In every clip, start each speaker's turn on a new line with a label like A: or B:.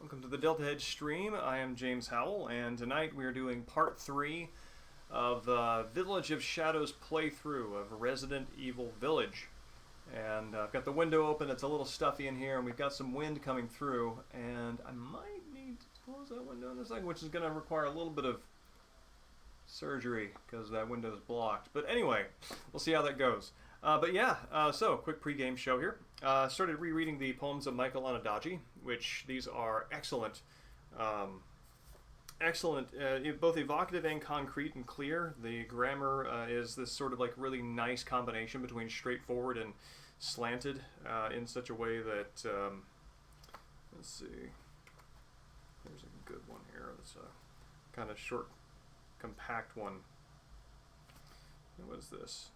A: Welcome to the Deltahead stream. I am James Howell, and tonight we are doing part 3 of the Village of Shadows playthrough of Resident Evil Village. And I've got the window open, it's a little stuffy in here, and we've got some wind coming through, and I might need to close that window in a second, which is going to require a little bit of surgery, because that window is blocked. But anyway, we'll see how that goes. So quick pre-game show here. Started rereading the poems of Michael Onadaji, which these are excellent, both evocative and concrete and clear. The grammar is this sort of like really nice combination between straightforward and slanted in such a way that, let's see, there's a good one here. It's a kind of short, compact one. What is this?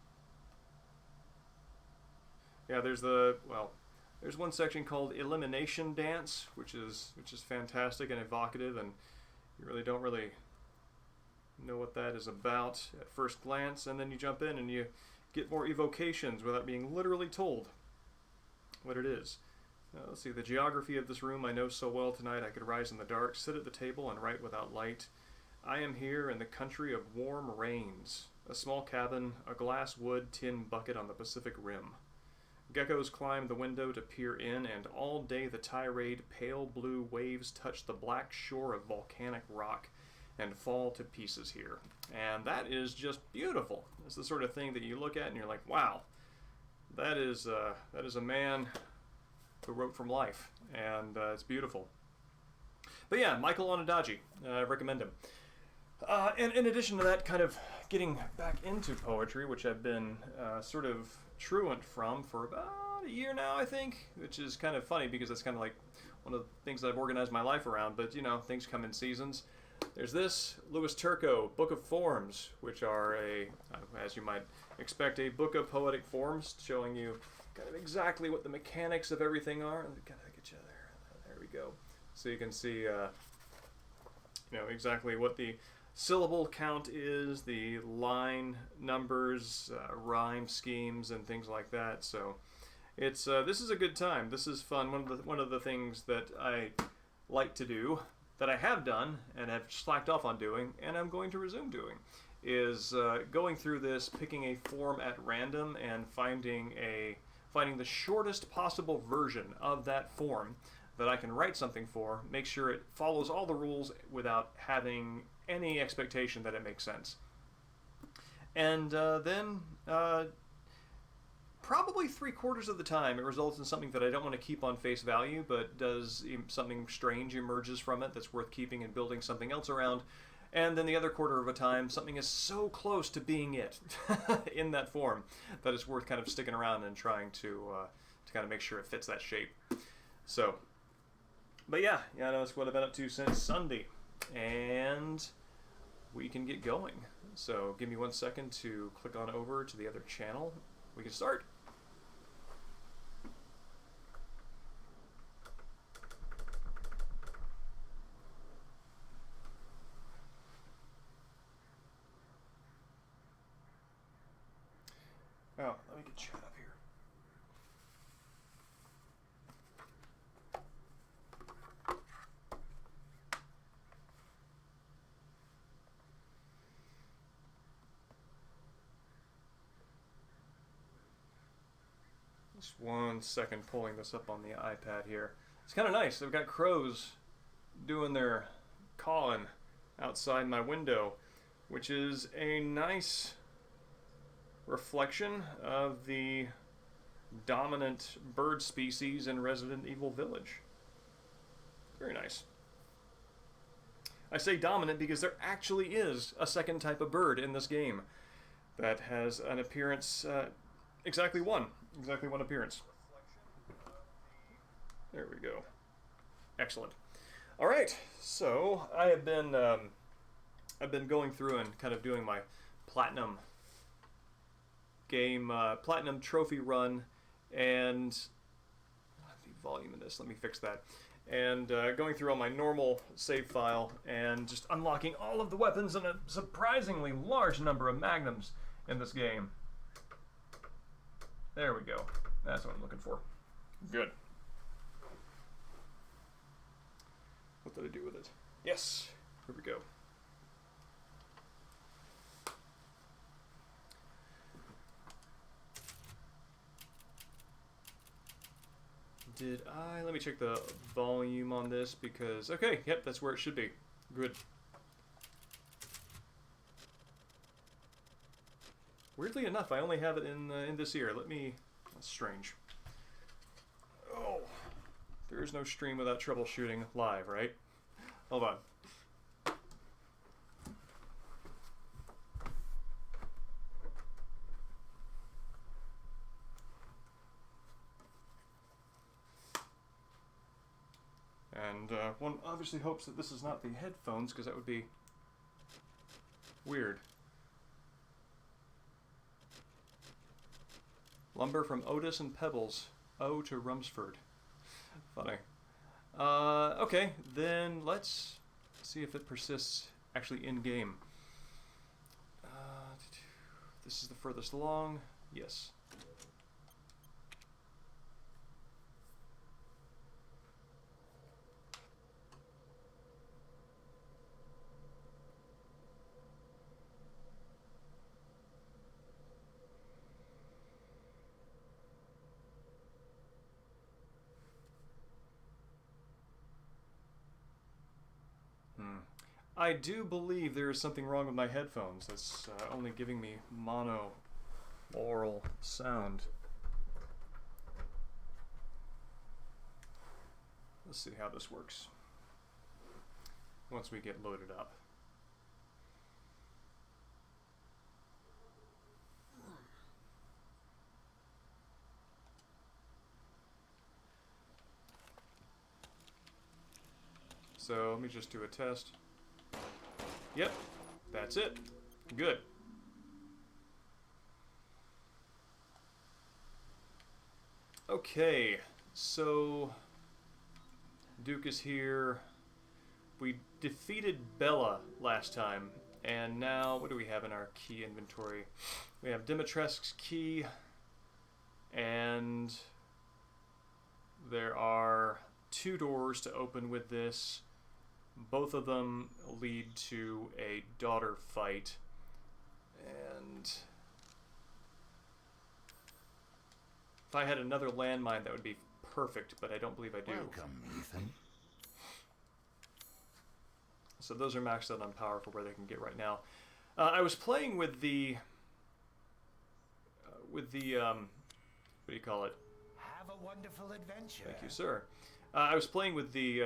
A: Yeah, there's one section called Elimination Dance, which is fantastic and evocative, and you really don't know what that is about at first glance, and then you jump in and you get more evocations without being literally told what it is. Let's see, the geography of this room I know so well tonight. I could rise in the dark, sit at the table, and write without light. I am here in the country of warm rains, a small cabin, a glass wood tin bucket on the Pacific Rim. Geckos climb the window to peer in, and all day the tirade pale blue waves touch the black shore of volcanic rock and fall to pieces here. And that is just beautiful. It's the sort of thing that you look at and you're like, wow, that is a man who wrote from life, and it's beautiful. But yeah, Michael Onadaji, I recommend him. And in addition to that, kind of getting back into poetry, which I've been sort of truant from for about a year now, I think, which is kind of funny because that's kind of like one of the things that I've organized my life around, but you know, things come in seasons. There's this, Louis Turco, Book of Forms, which are as you might expect, a book of poetic forms showing you kind of exactly what the mechanics of everything are. Let me kind of get you there. There we go. So you can see, exactly what the syllable count is, the line numbers, rhyme schemes, and things like that. So it's this is a good time. This is fun. One of the things that I like to do, that I have done and have slacked off on doing, and I'm going to resume doing, is going through this, picking a form at random and finding the shortest possible version of that form that I can write something for, make sure it follows all the rules without having any expectation that it makes sense. And then probably 3/4 of the time it results in something that I don't want to keep on face value, but does something strange emerges from it that's worth keeping and building something else around. And then the other quarter of a time, something is so close to being it in that form that it's worth kind of sticking around and trying to kind of make sure it fits that shape. So, but yeah, that's what I've been up to since Sunday. And we can get going. So give me 1 second to click on over to the other channel. We can start. Oh, let me get chat up here. Just 1 second pulling this up on the iPad here. It's kind of nice. They've got crows doing their cawing outside my window, which is a nice reflection of the dominant bird species in Resident Evil Village. Very nice. I say dominant because there actually is a second type of bird in this game that has an appearance, exactly one appearance. There we go. Excellent. All right, so I have been I've been going through and kind of doing my platinum trophy run, and the volume in this. Let me fix that. And going through all my normal save file and just unlocking all of the weapons and a surprisingly large number of magnums in this game. There we go. That's what I'm looking for. Good. What did I do with it? Yes. Here we go. Did I? Let me check the volume on this because... Okay, yep, that's where it should be. Good. Weirdly enough, I only have it in this ear. Let me... That's strange. Oh. There is no stream without troubleshooting live, right? Hold on. And one obviously hopes that this is not the headphones, because that would be weird. Lumber from Otis and Pebbles. O to Rumsford. Funny. Okay, then let's see if it persists actually in-game. This is the furthest along. Yes. I do believe there is something wrong with my headphones that's only giving me mono-aural sound. Let's see how this works once we get loaded up. So let me just do a test. Yep, that's it. Good. Okay, so Duke is here. We defeated Bella last time, and now what do we have in our key inventory? We have Dimetrescu's key, and there are 2 doors to open with this. Both of them lead to a daughter fight, and if I had another landmine that would be perfect, but I don't believe I do.
B: Welcome, Ethan.
A: So those are maxed out on power for where they can get right now. I was playing with the what do you call it?
B: Have a wonderful adventure.
A: Thank you, sir. I was playing with the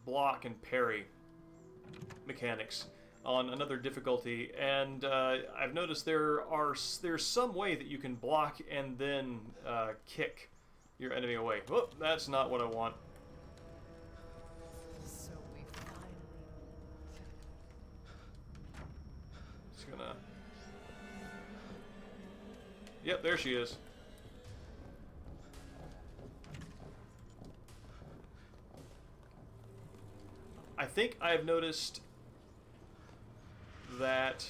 A: block and parry mechanics on another difficulty, and I've noticed there's some way that you can block and then kick your enemy away. Whoop, that's not what I want.
B: So we finally...
A: Just gonna... Yep, there she is. I think I've noticed that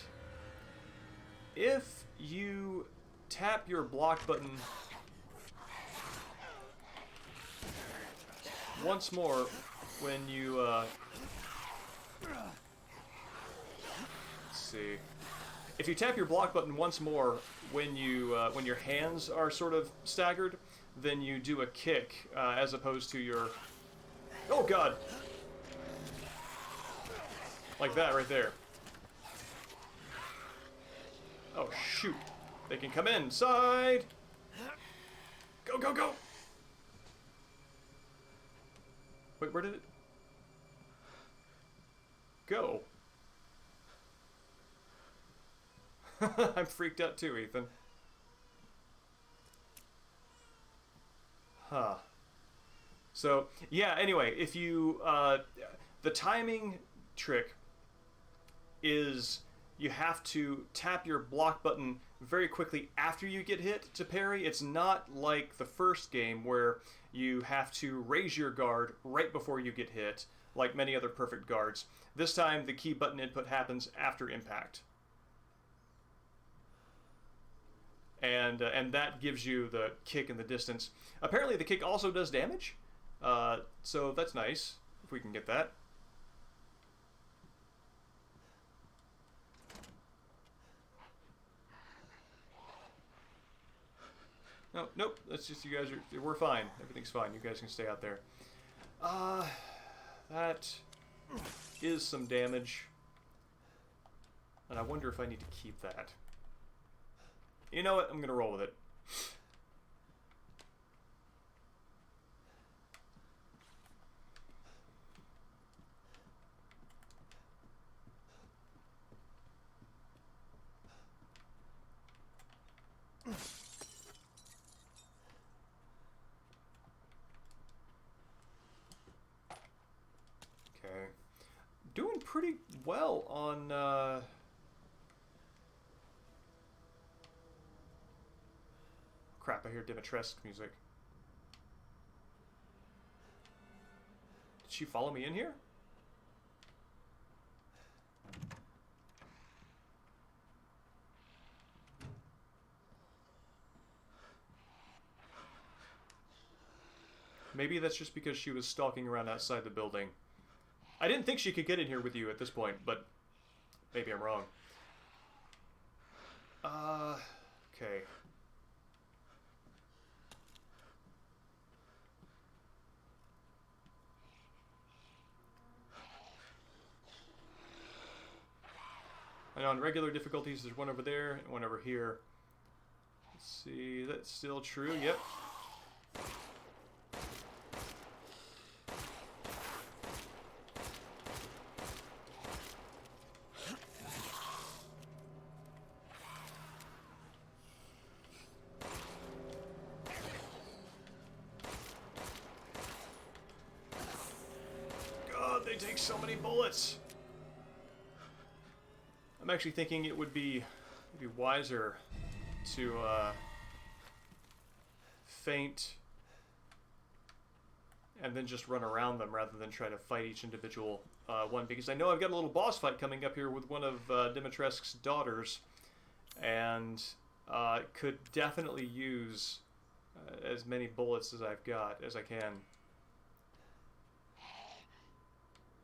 A: if you tap your block button once more when you let's see, if you tap your block button once more when your hands are sort of staggered, then you do a kick as opposed to your... Oh god! Like that right there. Oh shoot. They can come inside. Go, go, go. Wait, where did it go? I'm freaked out too, Ethan. Huh. So, yeah, anyway, if you, the timing trick is you have to tap your block button very quickly after you get hit to parry. It's not like the first game where you have to raise your guard right before you get hit, like many other perfect guards. This time, the key button input happens after impact. And that gives you the kick in the distance. Apparently, the kick also does damage, so that's nice if we can get that. No, nope. That's just you guys are. We're fine. Everything's fine. You guys can stay out there. That is some damage, and I wonder if I need to keep that. You know what? I'm gonna roll with it. Okay. Doing pretty well on, crap, I hear Dimetrescu music. Did she follow me in here? Maybe that's just because she was stalking around outside the building. I didn't think she could get in here with you at this point, but maybe I'm wrong. Okay. And on regular difficulties, there's one over there and one over here. Let's see, that's still true, yep. God, they take so many bullets. I'm actually thinking it would be wiser to feint and then just run around them rather than try to fight each individual one, because I know I've got a little boss fight coming up here with one of Dimetrescu's daughters, and could definitely use as many bullets as I've got as I can.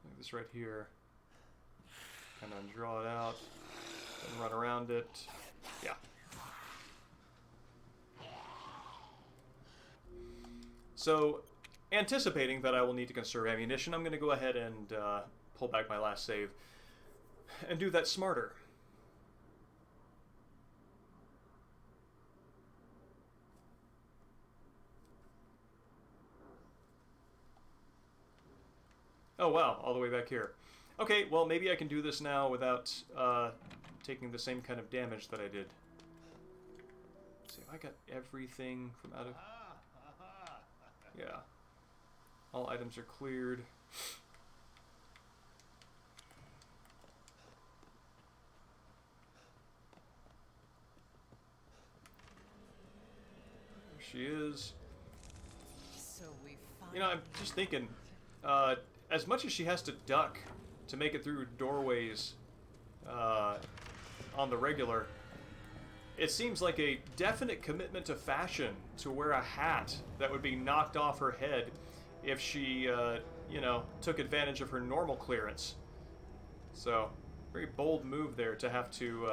A: Like this right here. Kind of draw it out and run around it. Yeah. So, anticipating that I will need to conserve ammunition, I'm going to go ahead and pull back my last save and do that smarter. Oh wow, all the way back here. Okay, well maybe I can do this now without taking the same kind of damage that I did. Let's see, I got everything from out of... Yeah. All items are cleared. There she is.
B: So we
A: You know, I'm just thinking, as much as she has to duck to make it through doorways on the regular, it seems like a definite commitment to fashion to wear a hat that would be knocked off her head if she, you know, took advantage of her normal clearance. So, very bold move there to have to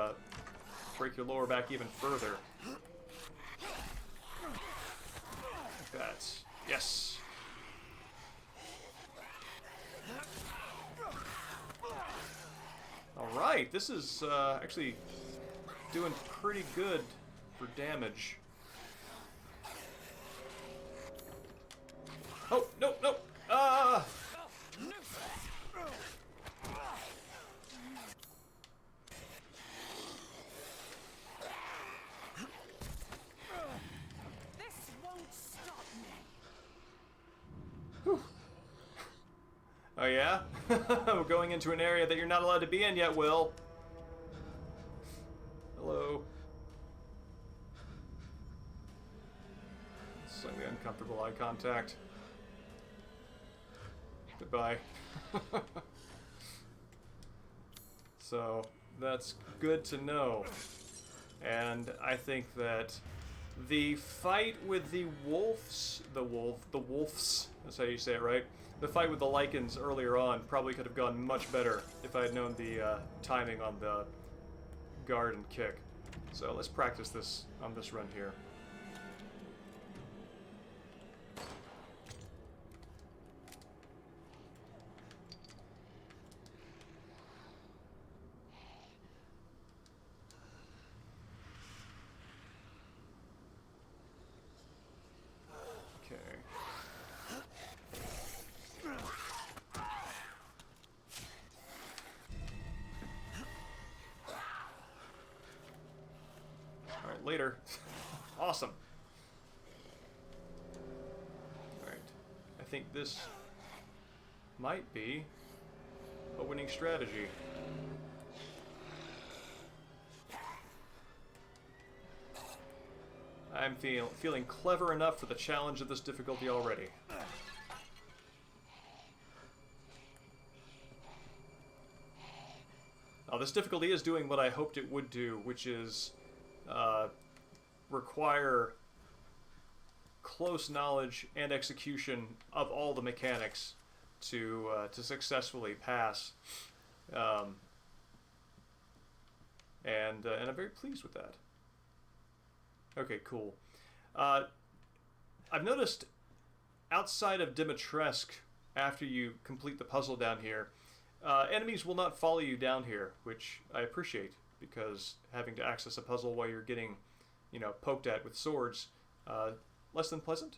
A: break your lower back even further. That's... Yes! Alright, this is actually doing pretty good for damage. Oh, no, no! Ah!
B: This won't stop me.
A: Whew. Oh yeah? We're going into an area that you're not allowed to be in yet, Will. Hello. Slightly uncomfortable eye contact. Goodbye. So, that's good to know. And I think that the fight with the wolves, the wolves, that's how you say it, right? the fight with the Lycans earlier on probably could have gone much better if I had known the timing on the guard and kick. So let's practice this on this run here. Later. Awesome. Alright. I think this might be a winning strategy. I'm feeling clever enough for the challenge of this difficulty already. Now, this difficulty is doing what I hoped it would do, which is require close knowledge and execution of all the mechanics to successfully pass, and I'm very pleased with that. Okay, cool. I've noticed outside of Dimetrescu, after you complete the puzzle down here, enemies will not follow you down here, which I appreciate, because having to access a puzzle while you're getting, you know, poked at with swords, less than pleasant.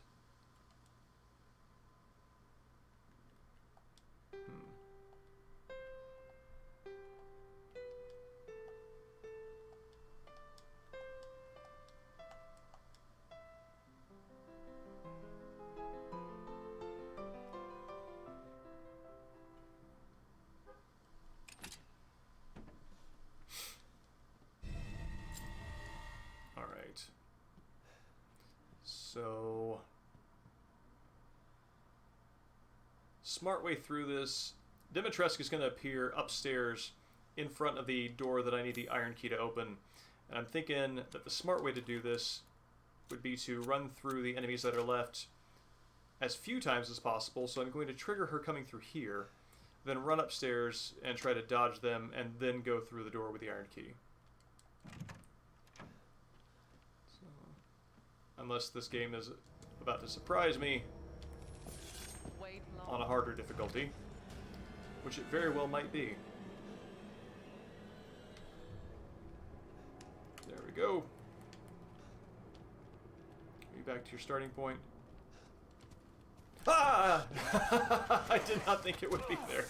A: So, smart way through this. Dimetrescu is going to appear upstairs in front of the door that I need the iron key to open. And I'm thinking that the smart way to do this would be to run through the enemies that are left as few times as possible. So I'm going to trigger her coming through here, then run upstairs and try to dodge them, and then go through the door with the iron key. Unless this game is about to surprise me on a harder difficulty, which it very well might be. There we go. Are you back to your starting point? Ah! I did not think it would be there.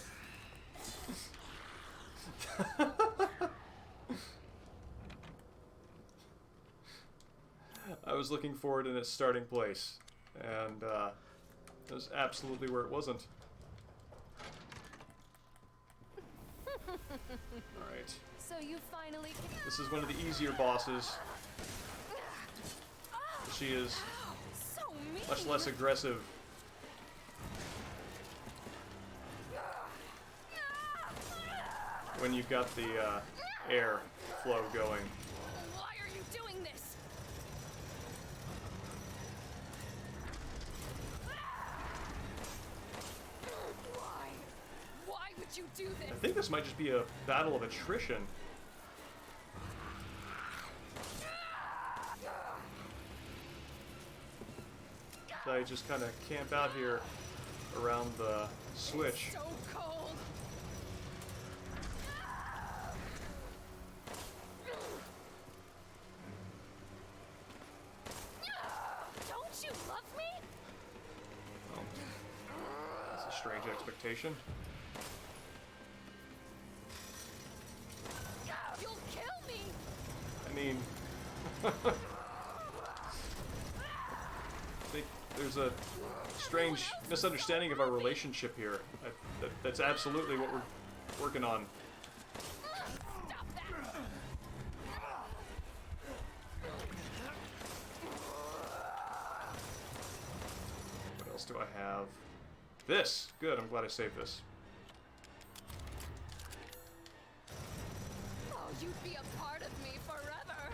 A: I was looking for it in its starting place, and it was absolutely where it wasn't. Alright.
B: So you finally...
A: This is one of the easier bosses. She is
B: So mean.
A: much less aggressive. When you've got the air flow going.
B: Why are you doing this? Why would you do this?
A: I think this might just be a battle of attrition. So I just kind of camp out here around the switch.
B: So cold. Don't you love me?
A: Oh, that's a strange expectation.
B: You'll kill me.
A: I mean, I think there's a strange misunderstanding of our relationship here. That's absolutely what we're working on.
B: Stop that.
A: What else do I have? This! Good, I'm glad I saved this.
B: Oh, you'd be a part of me forever.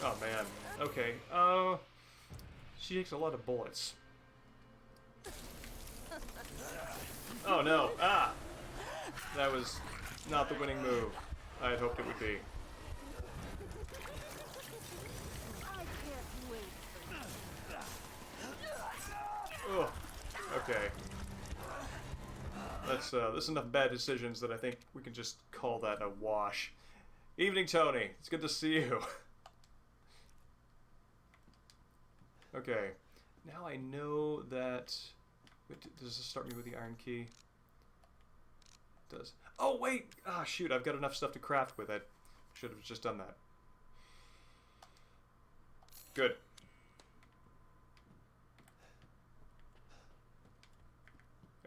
A: Oh man. Okay. She takes a lot of bullets. Oh no. Ah! That was not the winning move I had hoped it would be. Oh. Okay. That's enough bad decisions that I think we can just call that a wash. Evening, Tony. It's good to see you. Okay. Now I know that... Wait, does this start me with the iron key? It does. Oh, wait! Ah, shoot. I've got enough stuff to craft with it. Should have just done that. Good.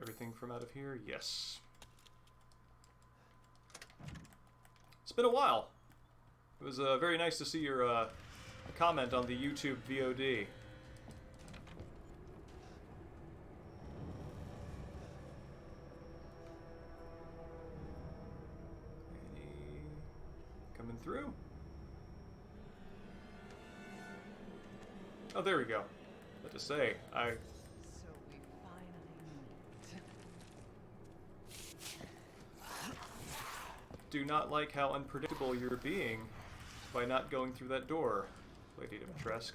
A: Everything from out of here? Yes. It's been a while. It was very nice to see your comment on the YouTube VOD. Any coming through? Oh, there we go. What to say?
C: So we finally meet.
A: Do not like how unpredictable you're being by not going through that door, Lady Dimetrescu.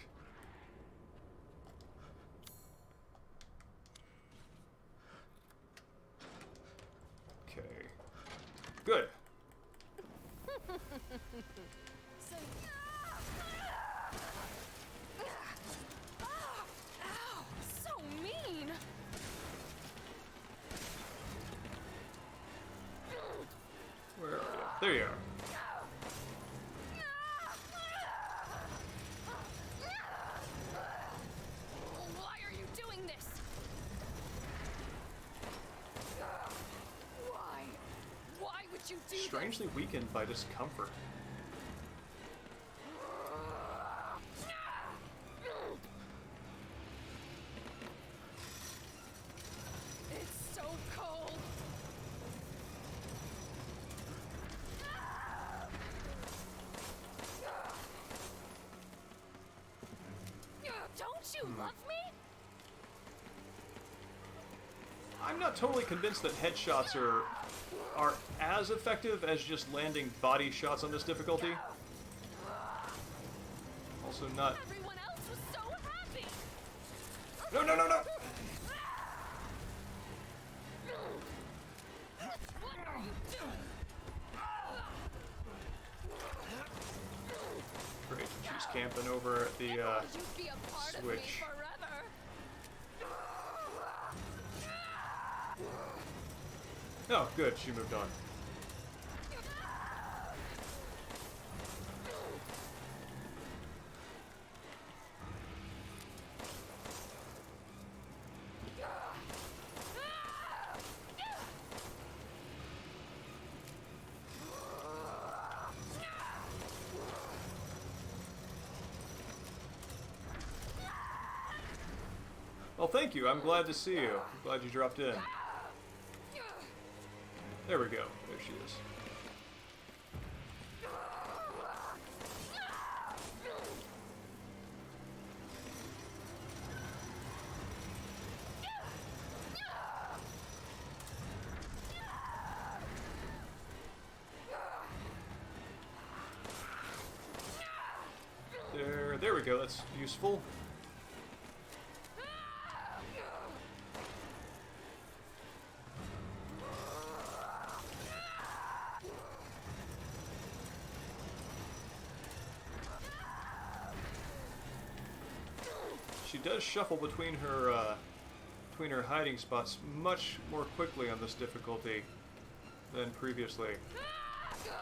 A: Okay. Good.
B: Ow! So mean!
A: Where are you? There you are.
B: Why are you doing this? Why? Why would you do this?
A: Strangely weakened by discomfort.
B: It's so cold. Don't you love me?
A: I'm not totally convinced that headshots are as effective as just landing body shots on this difficulty. Also not...
B: Everyone else was so happy.
A: No, no, no, no!
B: What are you doing?
A: Great, she's camping over at the
B: You'd be a part of me
A: switch.
B: forever.
A: Oh, good, she moved on. Well, thank you. I'm glad to see you. I'm glad you dropped in. There we go. There she is. There we go. That's useful. She does shuffle between her hiding spots much more quickly on this difficulty than previously.
B: Damn.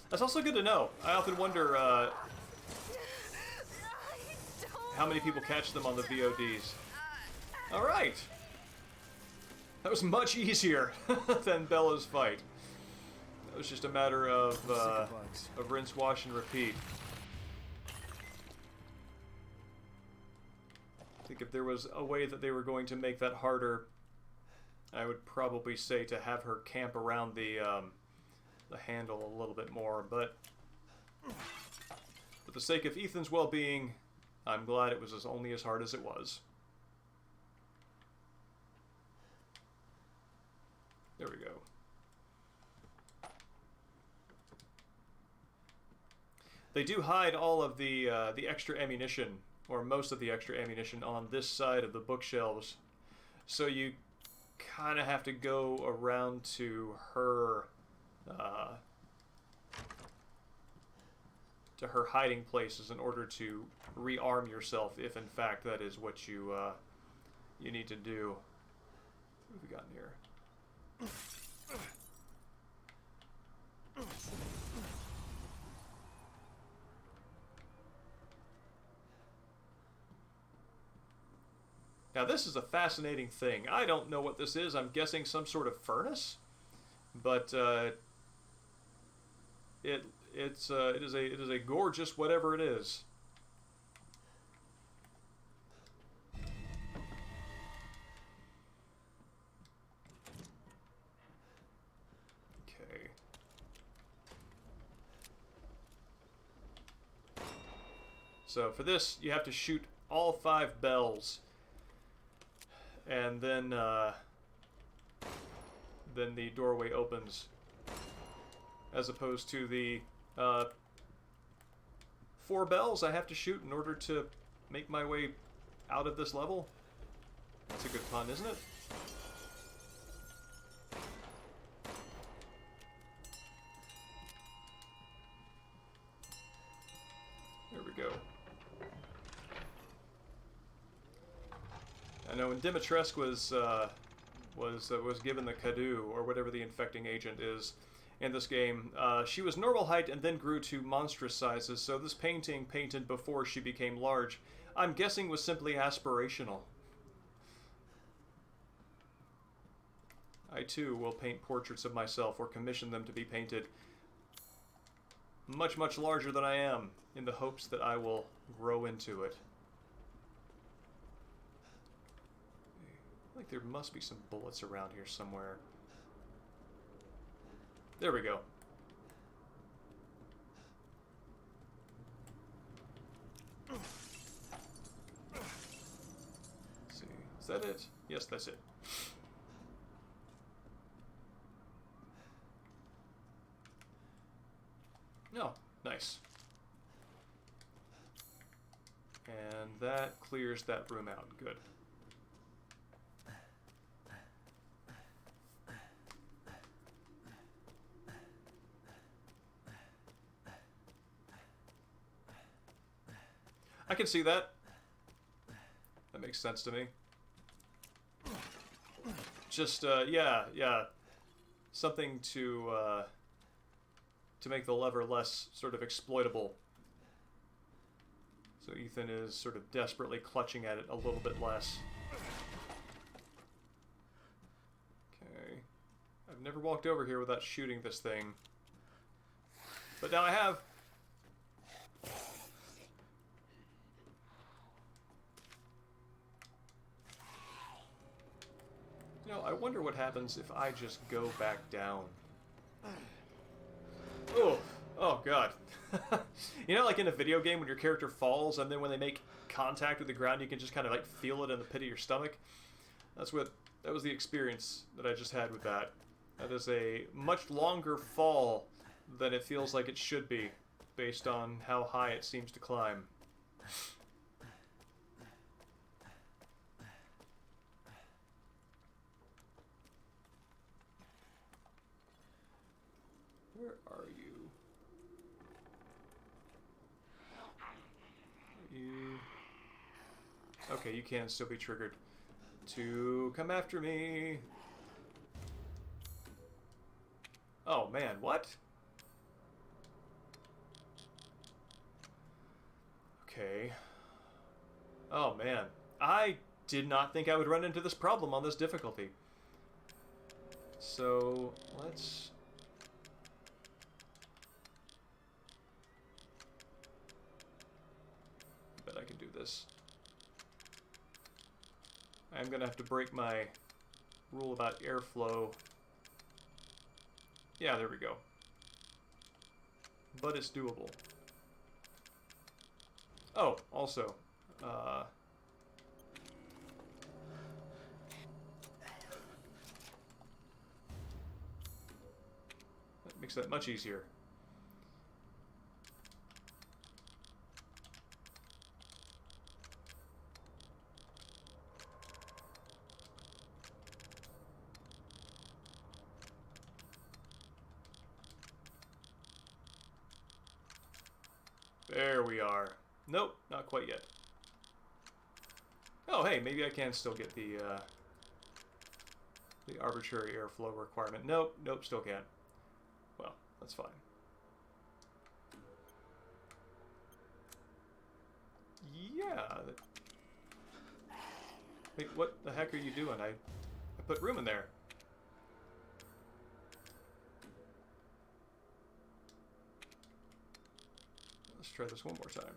A: That's also good to know. I often wonder how many people catch them on the VODs. All right. That was much easier than Bella's fight. It was just a matter of rinse, wash, and repeat. I think if there was a way that they were going to make that harder, I would probably say to have her camp around the handle a little bit more, but for the sake of Ethan's well-being, I'm glad it was only as hard as it was. There we go. They do hide all of the extra ammunition, or most of the extra ammunition, on this side of the bookshelves, so you kind of have to go around to her hiding places in order to rearm yourself, if in fact that is what you you need to do. What have we got in here? Now this is a fascinating thing. I don't know what this is. I'm guessing some sort of furnace, but it is a gorgeous whatever it is. Okay. So for this, you have to shoot all 5 bells. And then the doorway opens, as opposed to the 4 bells I have to shoot in order to make my way out of this level. That's a good pun, isn't it? There we go. I know when Dimetrescu was given the Kadu, or whatever the infecting agent is in this game, she was normal height and then grew to monstrous sizes, so this painting, painted before she became large, I'm guessing was simply aspirational. I too will paint portraits of myself, or commission them to be painted much, much larger than I am, in the hopes that I will grow into it. Like there must be some bullets around here somewhere. There we go. Let's see. Is that it? Yes, that's it. No, nice. And that clears that room out. Good. I can see that. That makes sense to me. Just, yeah. Something to make the lever less sort of exploitable. So Ethan is sort of desperately clutching at it a little bit less. Okay. I've never walked over here without shooting this thing. But now I have. You know, I wonder what happens if I just go back down. Oh god. You know, like in a video game when your character falls and then when they make contact with the ground you can just kind of like feel it in the pit of your stomach? That was the experience that I just had with that. That is a much longer fall than it feels like it should be, based on how high it seems to climb. Where are you? Okay, you can still be triggered to come after me. Oh man, what? Okay. Oh man, I did not think I would run into this problem on this difficulty. So, let's... I bet I can do this. I'm gonna have to break my rule about airflow. Yeah, there we go. But it's doable. Oh, also, that makes that much easier. There we are. Nope, not quite yet. Oh, hey, maybe I can still get the arbitrary airflow requirement. Nope, nope, still can't. Well, that's fine. Yeah. Wait, what the heck are you doing? I put room in there. Let's try this one more time.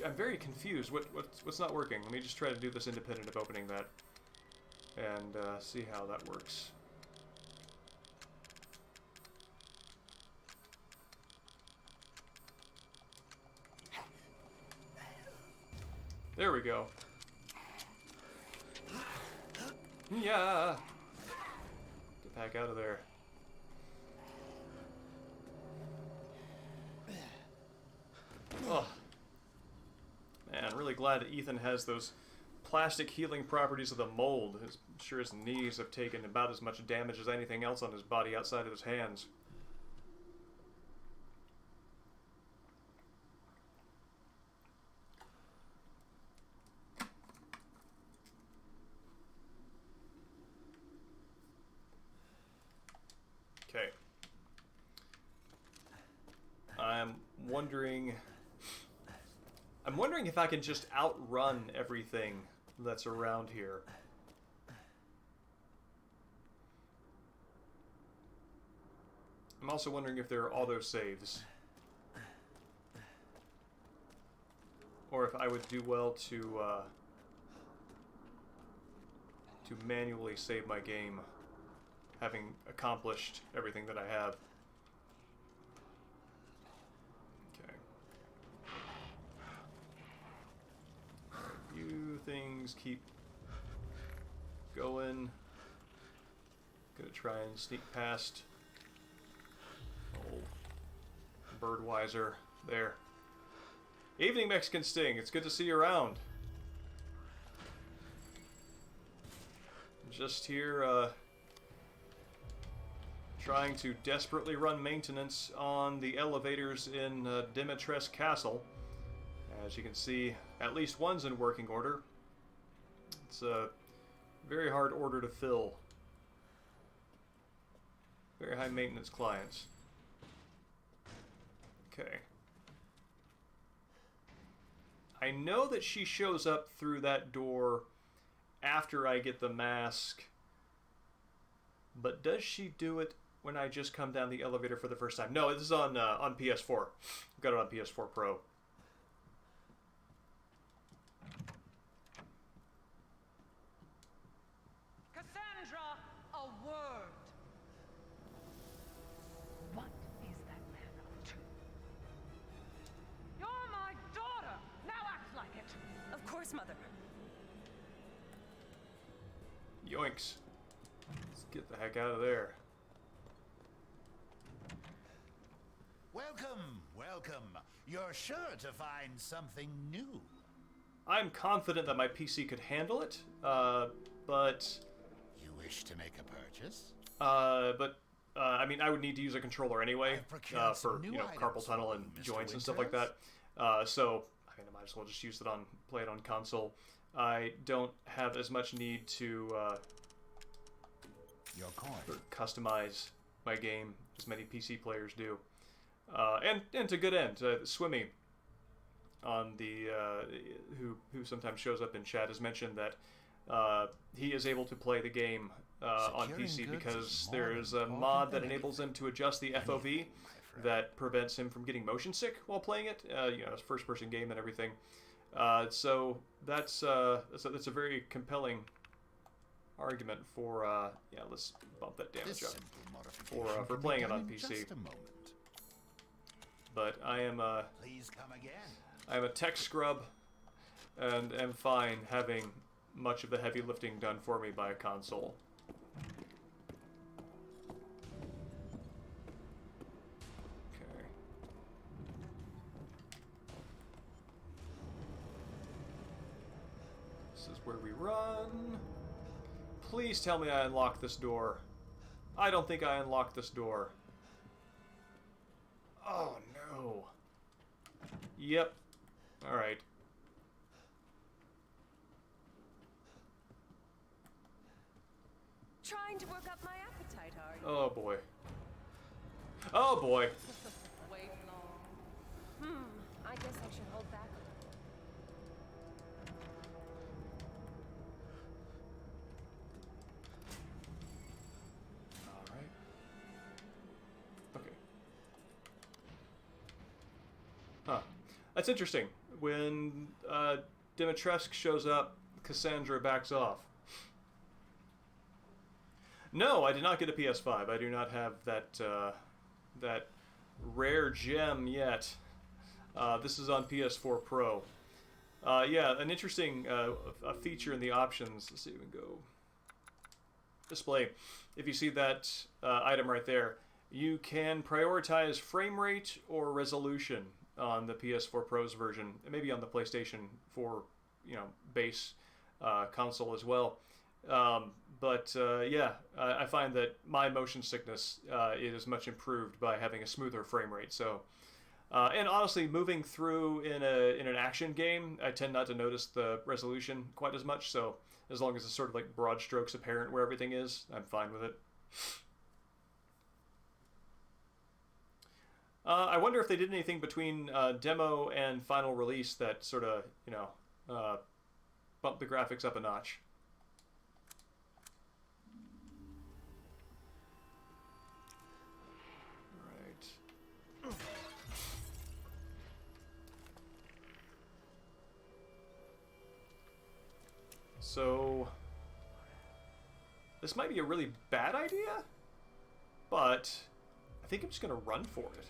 A: I'm very confused. What's not working? Let me just try to do this independent of opening that and see how that works. There we go. Yeah. Get back out of there. Oh. Man, I'm really glad that Ethan has those plastic healing properties of the mold. I'm sure his knees have taken about as much damage as anything else on his body outside of his hands. Okay. I'm wondering if I can just outrun everything that's around here. I'm also wondering if there are autosaves. Or if I would do well to manually save my game, having accomplished everything that I have. Things keep going. Gonna try and sneak past old Birdweiser there. Evening, Mexican Sting. It's good to see you around. Just here trying to desperately run maintenance on the elevators in Dimetrescu Castle. As you can see, at least one's in working order. It's a very hard order to fill. Very high maintenance clients. Okay. I know that she shows up through that door after I get the mask. But does she do it when I just come down the elevator for the first time? No, this is on PS4. I've got it on PS4 Pro.
B: Mother.
A: Yoinks. Let's get the heck out of there.
D: Welcome, welcome. You're sure to find something new.
A: I'm confident that my PC could handle it, but...
D: You wish to make a purchase?
A: I mean, I would need to use a controller anyway, for, you know, carpal tunnel and joints and stuff like that. So... I might as well just use it play it on console. I don't have as much need to
D: Your coin.
A: Customize my game as many PC players do. And to good end, Swimmy. on the who sometimes shows up in chat has mentioned that he is able to play the game on
D: Securing
A: PC
D: goods
A: because
D: is more
A: there's a
D: important
A: mod
D: than
A: that enables him
D: anything.
A: to adjust the FOV
D: Anything, my friend.
A: that prevents him from getting motion sick while playing it. You know, it's a first-person game and everything. So that's a very compelling argument for yeah. Let's bump that damage
D: This
A: up
D: simple modification
A: for
D: can be
A: playing it
D: done
A: on
D: in
A: PC.
D: just a moment.
A: But I am
D: Please come again.
A: a tech scrub, and am fine having much of the heavy lifting done for me by a console. Okay. This is where we run. Please tell me I unlocked this door. I don't think I unlocked this door. Oh no. Yep. Alright.
C: Trying to work up my appetite, are you?
A: Oh boy. Oh boy.
C: Wait long. I guess I should hold back a little.
A: Alright. Okay. Huh. That's interesting. When Dimetrescu shows up, Cassandra backs off. No, I did not get a PS5. I do not have that that rare gem yet. This is on PS4 Pro. Yeah, an interesting a feature in the options. Let's see if we can go display. If you see that item right there, you can prioritize frame rate or resolution on the PS4 Pro's version, and maybe on the PlayStation 4, you know, base console as well. But yeah, I find that my motion sickness is much improved by having a smoother frame rate. So, and honestly, moving through in an action game, I tend not to notice the resolution quite as much. So, as long as it's sort of like broad strokes apparent where everything is, I'm fine with it. I wonder if they did anything between demo and final release that sort of, you know, bumped the graphics up a notch. So, this might be a really bad idea, but I think I'm just going to run for it.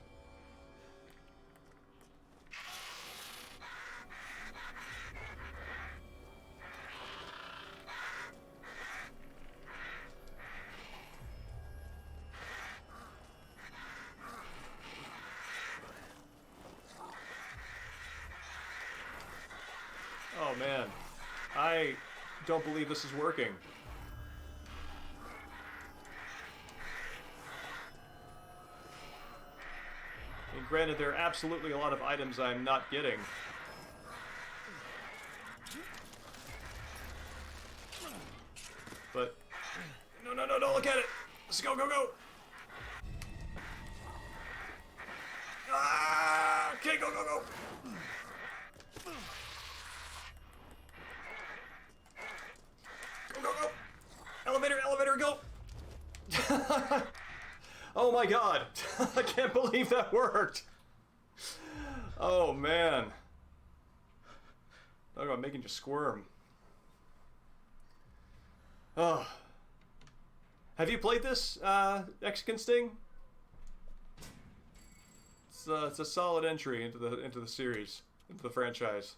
A: Oh man, I don't believe this is working. And granted, there are absolutely a lot of items I'm not getting. But, no, don't look at it! Let's go! Ah! Okay, go! Go! Elevator, go! Oh my god! I can't believe that worked! Oh man. Talk about making you squirm. Oh. Have you played this, Mexican Sting? It's a solid entry into the series, into the franchise.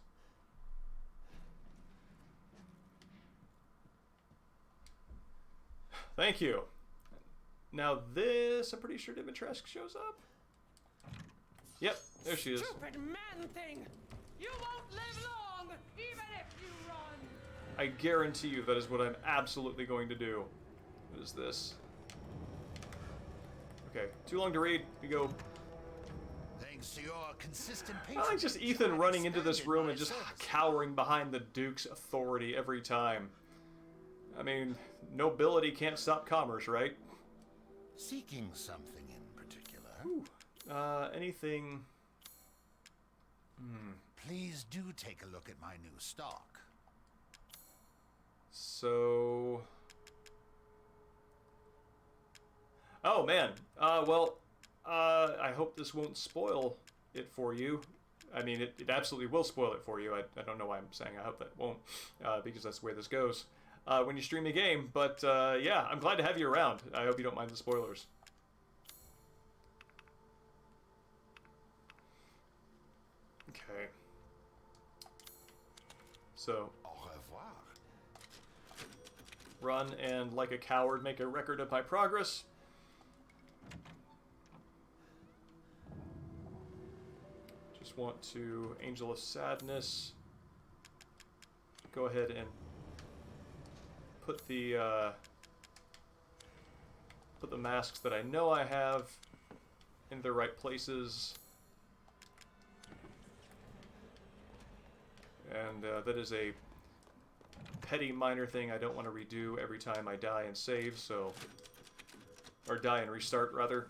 A: Thank you. Now this, I'm pretty sure Dimetrescu shows up. Yep, there she is.
C: Stupid man thing! You won't live long, even if you run!
A: I guarantee you that is what I'm absolutely going to do. What is this? Okay, too long to read. We go.
D: Thanks to your consistent
A: I like
D: patience.
A: just Ethan running into this
D: expanded
A: room
D: my
A: and just
D: services.
A: cowering behind the Duke's authority every time. I mean, nobility can't stop commerce, right?
D: Seeking something in particular.
A: Whew. Anything...
D: Please do take a look at my new stock.
A: So... Oh, man. I hope this won't spoil it for you. I mean, it absolutely will spoil it for you. I don't know why I'm saying I hope that won't, because that's the way this goes when you stream a game. But, yeah, I'm glad to have you around. I hope you don't mind the spoilers. Okay. So...
D: Au revoir.
A: Run and, like a coward, make a record of my progress. Just want to Angel of Sadness. Go ahead and put the masks that I know I have in the right places. And that is a petty minor thing I don't want to redo every time I die and save, so... Or die and restart, rather.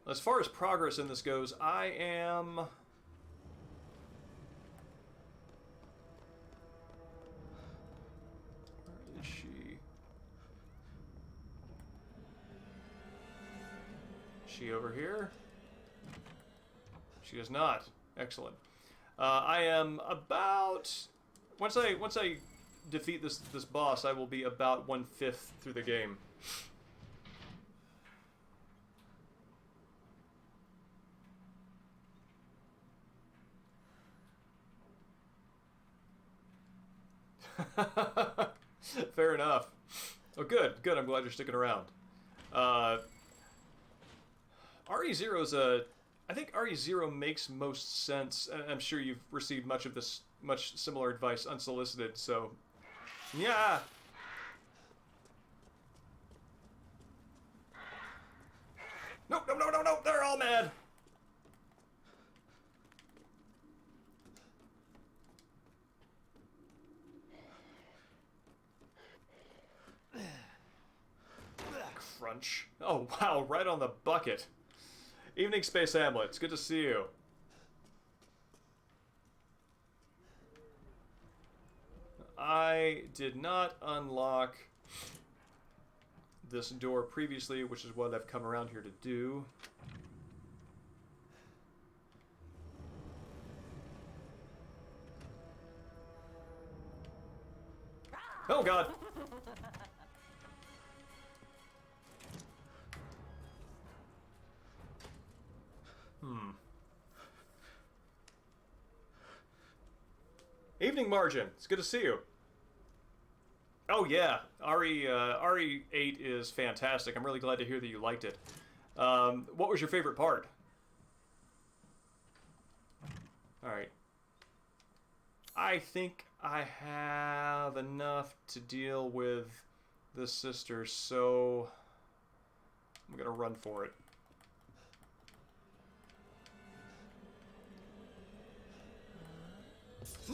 A: As far as progress in this goes, I am... Where is she? Is she over here? She is not. Excellent. I am about... Once I defeat this boss, I will be about 1/5 through the game. Fair enough. Oh, good. I'm glad you're sticking around. RE0 is a... I think RE0 makes most sense, and I'm sure you've received much similar advice unsolicited, so... Yeah! No, they're all mad! Crunch. Oh, wow, right on the bucket. Evening Space Hamlet, it's good to see you. I did not unlock this door previously, which is what I've come around here to do. Oh, God! Evening Margin, it's good to see you. Oh yeah, RE8 is fantastic. I'm really glad to hear that you liked it. What was your favorite part? Alright. I think I have enough to deal with this sister, so I'm gonna run for it.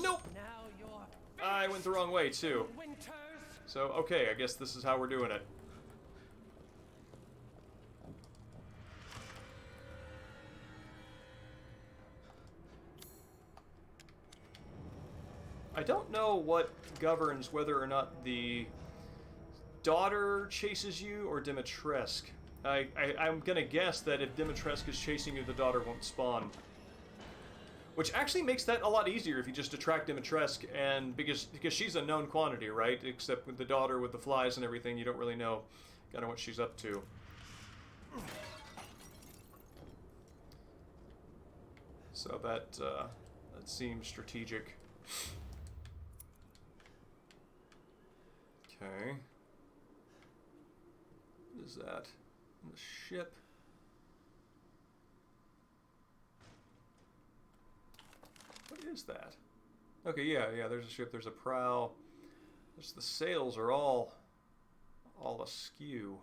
A: Nope! I went the wrong way, too. So, okay, I guess this is how we're doing it. I don't know what governs whether or not the daughter chases you or Dimetrescu. I'm gonna guess that if Dimetrescu is chasing you, the daughter won't spawn. Which actually makes that a lot easier if you just attract Dimetrescu, and because she's a known quantity, right? Except with the daughter with the flies and everything, you don't really know kind of what she's up to. So that seems strategic. Okay. What is that? The ship. What is that? Okay, yeah, there's a ship, there's a prow. The sails are all askew.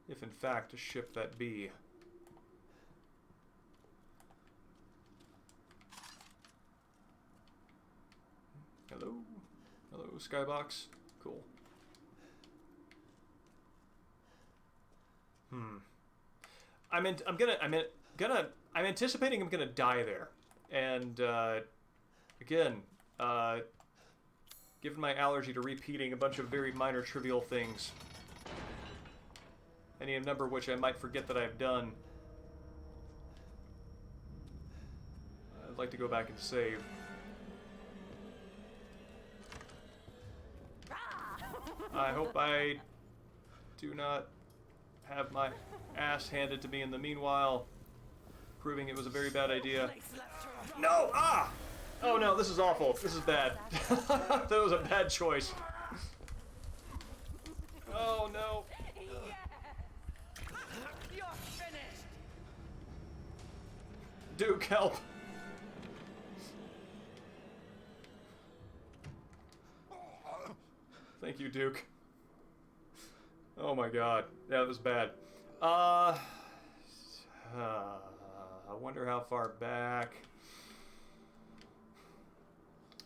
A: If in fact a ship that be. Hello? Hello, Skybox? Cool. I'm anticipating I'm gonna die there, and again, given my allergy to repeating a bunch of very minor trivial things, any number of which I might forget that I've done, I'd like to go back and save. I hope I do not have my ass handed to me in the meanwhile, proving it was a very bad idea. No! Ah! Oh no, this is awful. This is bad. That was a bad choice. Oh no.
C: You're finished.
A: Duke, help. Thank you, Duke. Oh my god. Yeah, that was bad. I wonder how far back.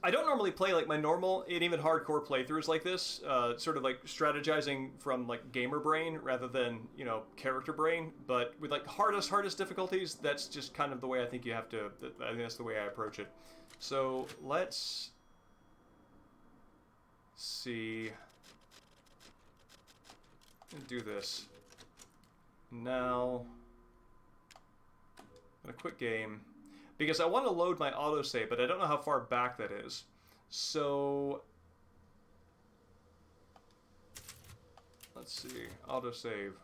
A: I don't normally play like my normal and even hardcore playthroughs like this, sort of like strategizing from like gamer brain rather than, you know, character brain. But with like hardest difficulties, that's just kind of the way I think you have to. I think that's the way I approach it. So let's see. Do this now. I'm gonna quit game because I want to load my autosave, but I don't know how far back that is. So let's see, autosave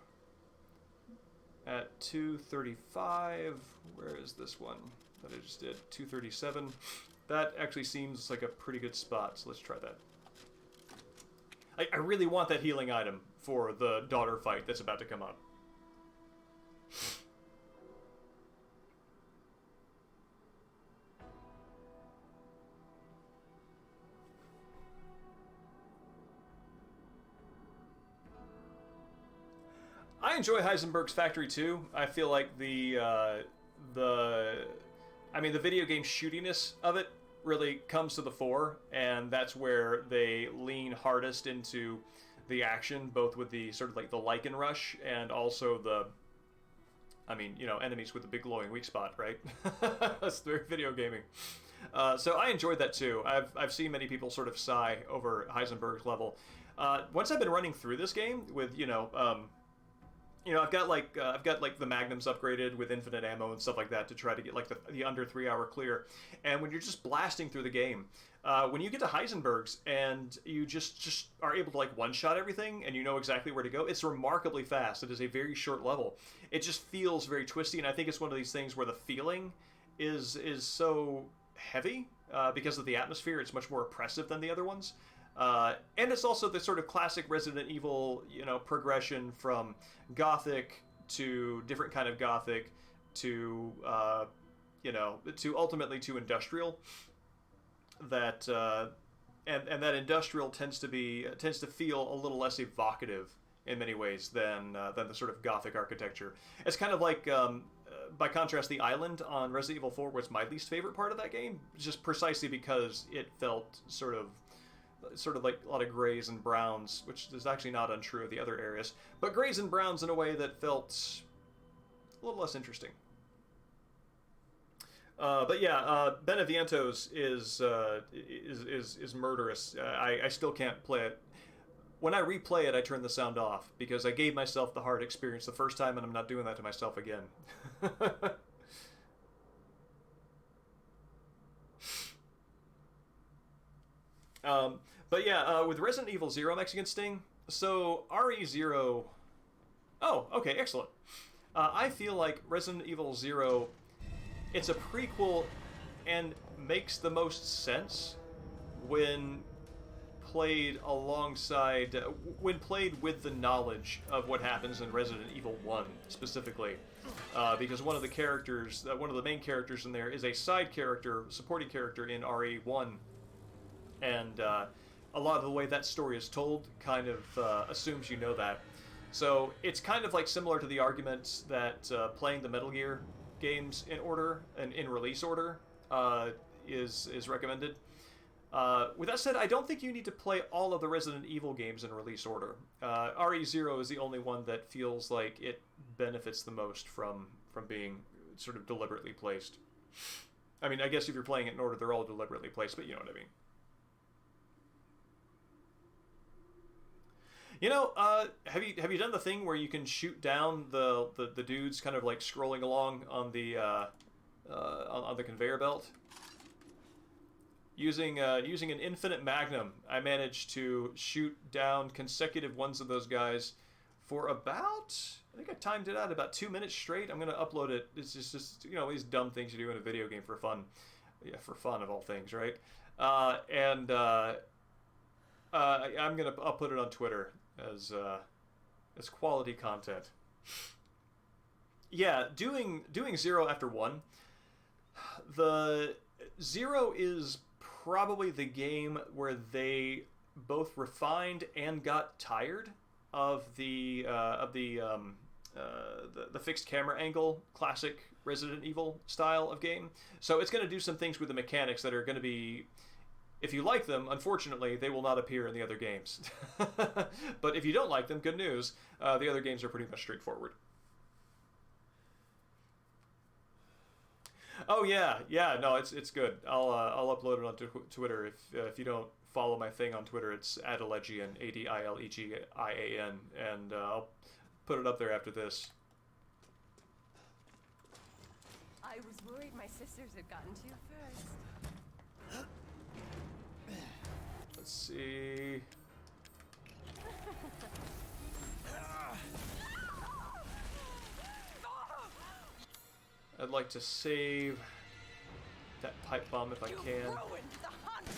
A: at 235. Where is this one that I just did? 237. That actually seems like a pretty good spot, so let's try that. I really want that healing item for the daughter fight that's about to come up. I enjoy Heisenberg's Factory 2. I feel like the video game shootiness of it really comes to the fore, and that's where they lean hardest into the action, both with the sort of like the Lycan rush and also the, enemies with the big glowing weak spot, right? That's very video gaming. So I enjoyed that too. I've seen many people sort of sigh over Heisenberg's level. Once I've been running through this game with, I've got like the magnums upgraded with infinite ammo and stuff like that to try to get like the under 3 hour clear. And when you're just blasting through the game, when you get to Heisenberg's and you just are able to like one-shot everything and you know exactly where to go, it's remarkably fast. It is a very short level. It just feels very twisty, and I think it's one of these things where the feeling is so heavy because of the atmosphere. It's much more oppressive than the other ones. And it's also the sort of classic Resident Evil, progression from Gothic to different kind of Gothic to, to ultimately to industrial. That and that industrial tends to feel a little less evocative in many ways than the sort of Gothic architecture. It's kind of like. By contrast, the island on Resident Evil 4 was my least favorite part of that game, just precisely because it felt sort of like a lot of grays and browns, which is actually not untrue of the other areas, but grays and browns in a way that felt a little less interesting. But yeah, Benevientos is murderous. I still can't play it. When I replay it, I turn the sound off because I gave myself the hard experience the first time, and I'm not doing that to myself again. But yeah, with Resident Evil 0 Mexican Sting, so RE0... Oh, okay, excellent. I feel like Resident Evil 0, it's a prequel and makes the most sense when played alongside... when played with the knowledge of what happens in Resident Evil 1, specifically. Because one of the characters, one of the main characters in there is a side character, supporting character in RE1. And a lot of the way that story is told kind of assumes you know that. So it's kind of like similar to the arguments that playing the Metal Gear games in order and in release order is recommended. With that said, I don't think you need to play all of the Resident Evil games in release order. RE0 is the only one that feels like it benefits the most from being sort of deliberately placed. I mean, I guess if you're playing it in order, they're all deliberately placed, but you know what I mean. You know, have you done the thing where you can shoot down the dudes kind of like scrolling along on the on the conveyor belt? Using an infinite magnum, I managed to shoot down consecutive ones of those guys for about, I think I timed it out about 2 minutes straight. I'm gonna upload it. It's just you know, these dumb things you do in a video game for fun. Yeah, for fun of all things, right? I'll put it on Twitter as quality content. Yeah, doing 0 after 1. The 0 is probably the game where they both refined and got tired of the fixed camera angle classic Resident Evil style of game. So it's going to do some things with the mechanics that are going to be, if you like them, unfortunately, they will not appear in the other games. But if you don't like them, good news. The other games are pretty much straightforward. Oh yeah, no, it's good. I'll upload it onto Twitter. If you don't follow my thing on Twitter, it's @Adilegian, ADILEGIAN, and I'll put it up there after this.
B: I was worried my sisters had gotten to you first.
A: Let's see. I'd like to save that pipe bomb if I can.
C: Ruined the hunt.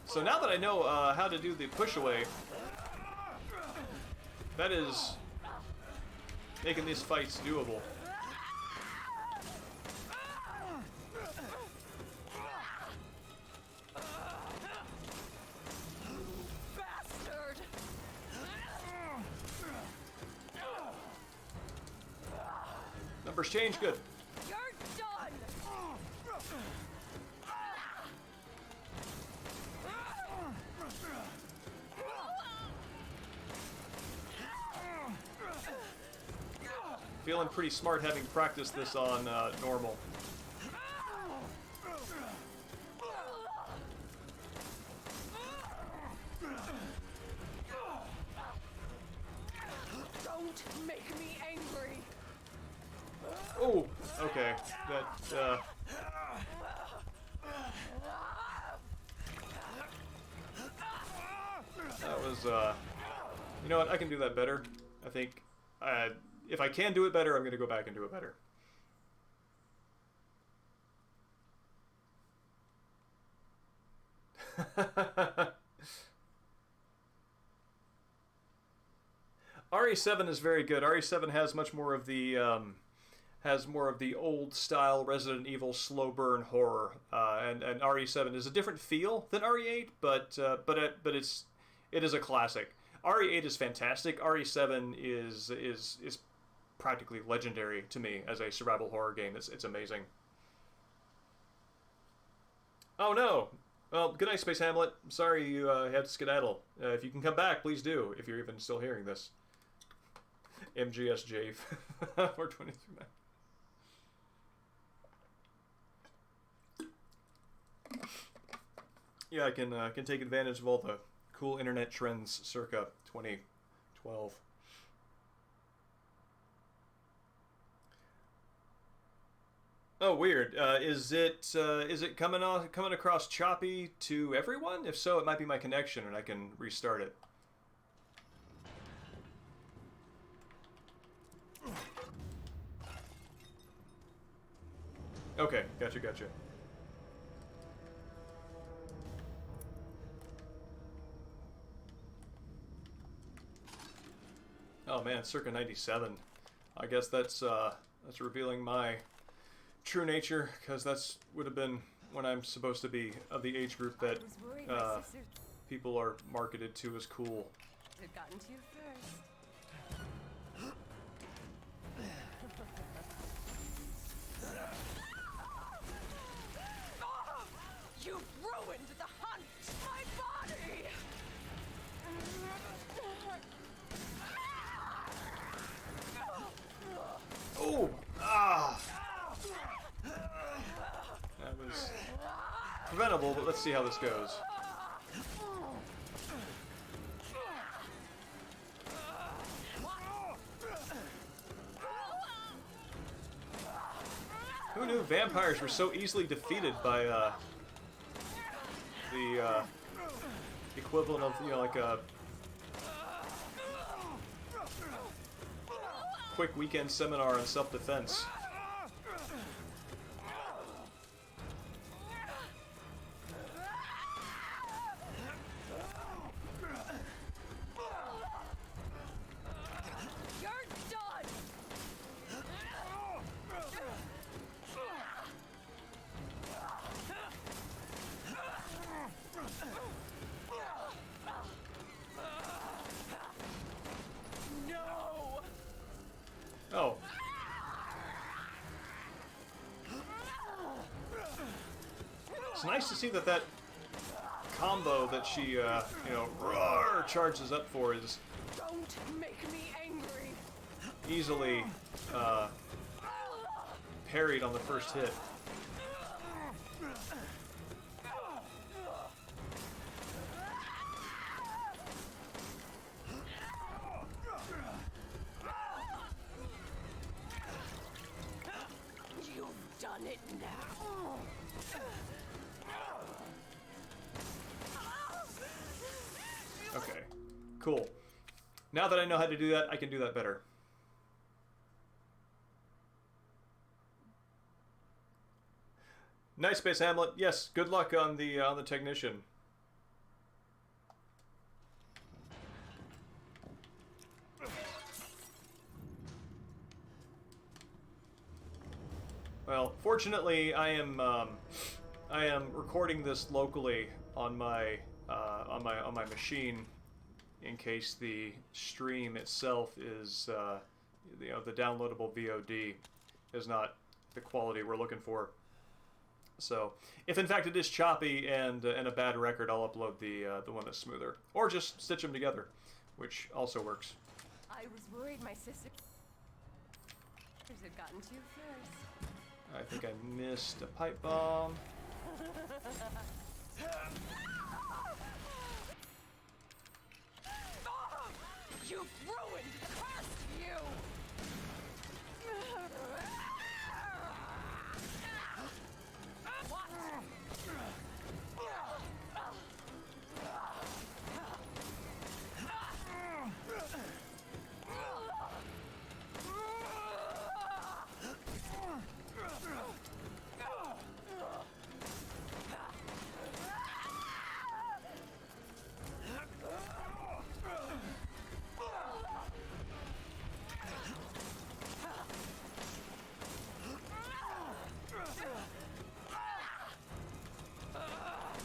A: So now that I know how to do the push away, that is making these fights doable.
C: Bastard.
A: Numbers change, good.
C: You're done.
A: Feeling pretty smart having practiced this on normal.
C: Don't make me angry.
A: Oh, okay. That was you know what? I can do that better. I think if I can do it better, I'm going to go back and do it better. RE7 is very good. RE7 has much more of the old style Resident Evil slow burn horror, and RE7 is a different feel than RE8, but it is a classic. RE8 is fantastic. RE7 is practically legendary to me as a survival horror game. It's amazing. Oh no. Well, good night, Space Hamlet. I'm sorry you had to skedaddle. If you can come back, please do, if you're even still hearing this. MGSJ 423. Yeah, I can take advantage of all the cool internet trends circa 2012. Oh, weird. Is it coming across choppy to everyone? If so, it might be my connection, and I can restart it. Okay, gotcha. Oh man, circa 97. I guess that's revealing my true nature, because that's would have been when I'm supposed to be of the age group that
B: I was worried my sisters
A: people are marketed to as cool.
B: had gotten to you first.
C: You've ruined the hunt! My body!
A: Oh! Ah! That was preventable, but let's see how this goes. Who knew vampires were so easily defeated by the equivalent of, you know, like a quick weekend seminar on self-defense.
C: You're done! No!
A: Oh. It's nice to see that that combo that she, you know, roar, charges up for is
C: Don't make me angry!
A: easily parried on the first hit.
C: You've done it now!
A: Okay, cool. Now that I know how to do that, I can do that better. Nice Space Hamlet. Yes, good luck on the technician. Well, fortunately, I am recording this locally on my machine, in case the stream itself is you know, the downloadable VOD is not the quality we're looking for. So, if in fact it is choppy and a bad record, I'll upload the one that's smoother, or just stitch them together, which also works.
B: I was worried my sisters had gotten to you first.
A: I think I missed a pipe bomb.
C: You've ruined the past you!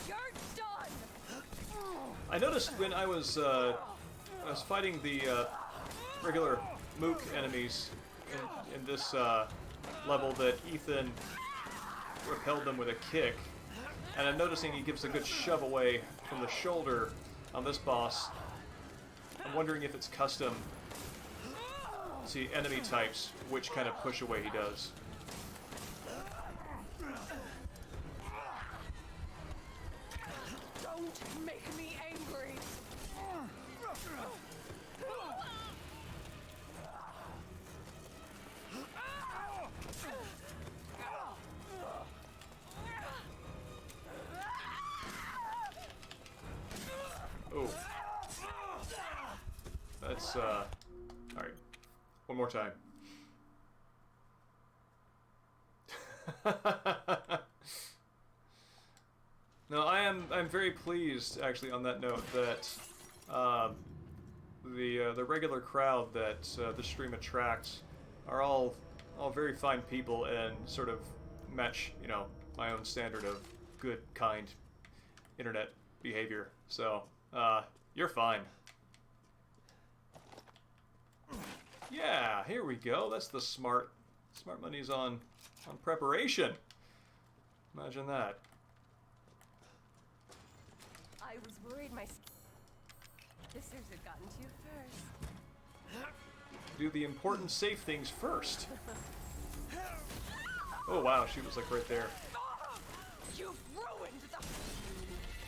C: You're done!
A: I noticed when I was fighting the regular mook enemies in this level that Ethan repelled them with a kick, and I'm noticing he gives a good shove away from the shoulder on this boss. I'm wondering if it's custom to enemy types, which kind of push away he does.
C: Don't make me angry!
A: Oh. That's, alright. One more time. No, I'm very pleased, actually, on that note, that the regular crowd that the stream attracts are all very fine people and sort of match, you know, my own standard of good, kind internet behavior. So, you're fine. Yeah, here we go. That's the smart money's on preparation. Imagine that.
B: I was worried my sisters had gotten to you first.
A: Do the important safe things first. Oh wow, she was like right there.
C: You've ruined the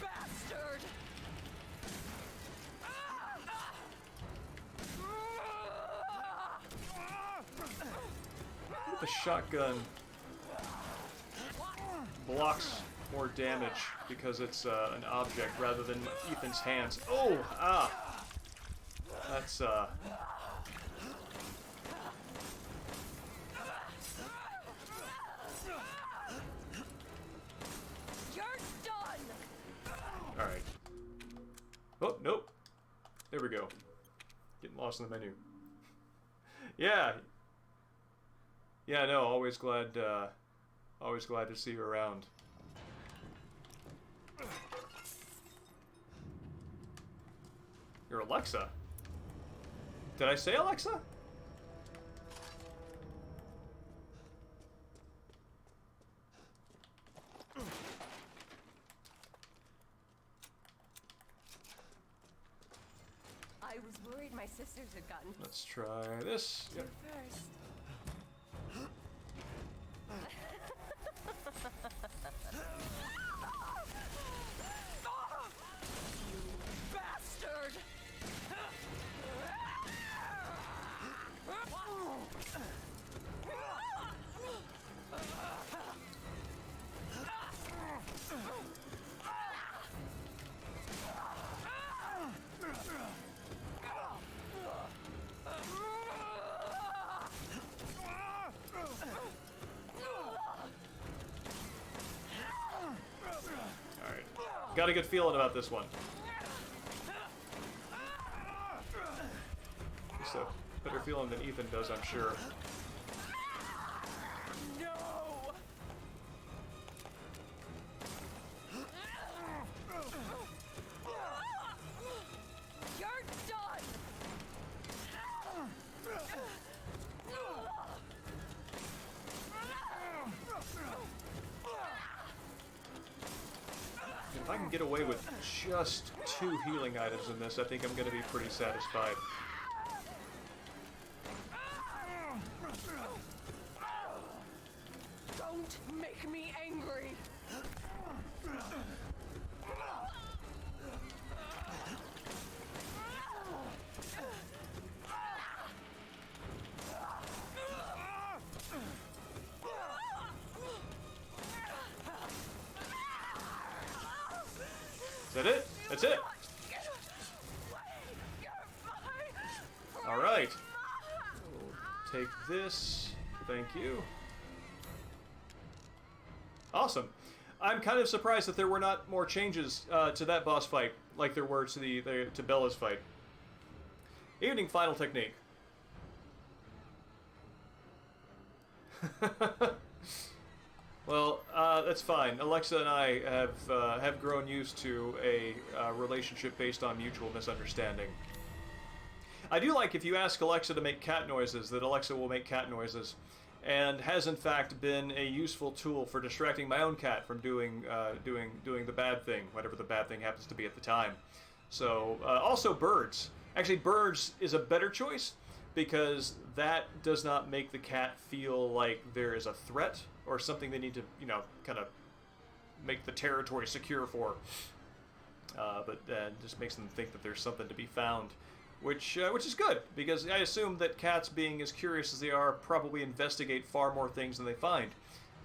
C: bastard!
A: The shotgun blocks more damage because it's an object rather than Ethan's hands. Oh, ah! That's,
B: You're done!
A: Alright. Oh, nope. There we go. Getting lost in the menu. Yeah. Yeah, no, always glad to see you around. You're Alexa. Did I say Alexa?
B: I was worried my sisters had gotten to
A: Let's try this.
B: you
A: Yep.
B: first.
C: Bastard!
A: Alright. Got a good feeling about this one. Just a better feeling than Ethan does, I'm sure.
C: No!
B: You're done!
A: If I can get away with just 2 healing items in this, I think I'm going to be pretty satisfied.
C: Don't make me angry!
A: Is that it? That's it! Alright. Take this. Thank you. Awesome. I'm kind of surprised that there were not more changes to that boss fight, like there were to to Bella's fight. Evening final technique. Well, that's fine. Alexa and I have grown used to a relationship based on mutual misunderstanding. I do like if you ask Alexa to make cat noises, that Alexa will make cat noises, and has in fact been a useful tool for distracting my own cat from doing the bad thing, whatever the bad thing happens to be at the time. So also birds. Actually, birds is a better choice because that does not make the cat feel like there is a threat or something they need to, you know, kind of make the territory secure for. But just makes them think that there's something to be found, which is good, because I assume that cats, being as curious as they are, probably investigate far more things than they find.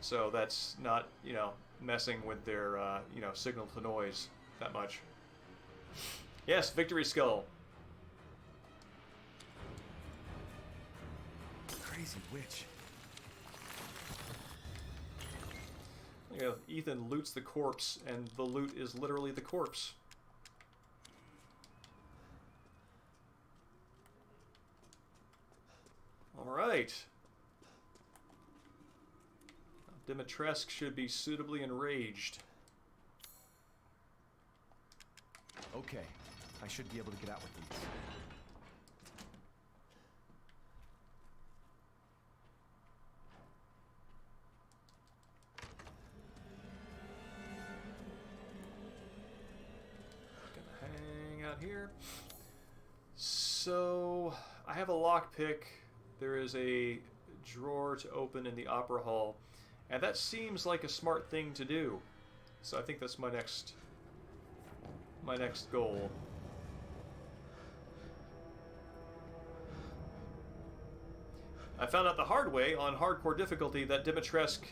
A: So that's not, you know, messing with their, you know, signal to noise that much. Yes, Victory Skull.
E: Crazy witch.
A: You know, Ethan loots the corpse, and the loot is literally the corpse. Alright. Dimetrescu should be suitably enraged.
E: Okay, I should be able to get out with these.
A: Gonna hang out here. So I have a lockpick. There is a drawer to open in the opera hall, and that seems like a smart thing to do. So I think that's my next goal. I found out the hard way on hardcore difficulty that Dimitrescu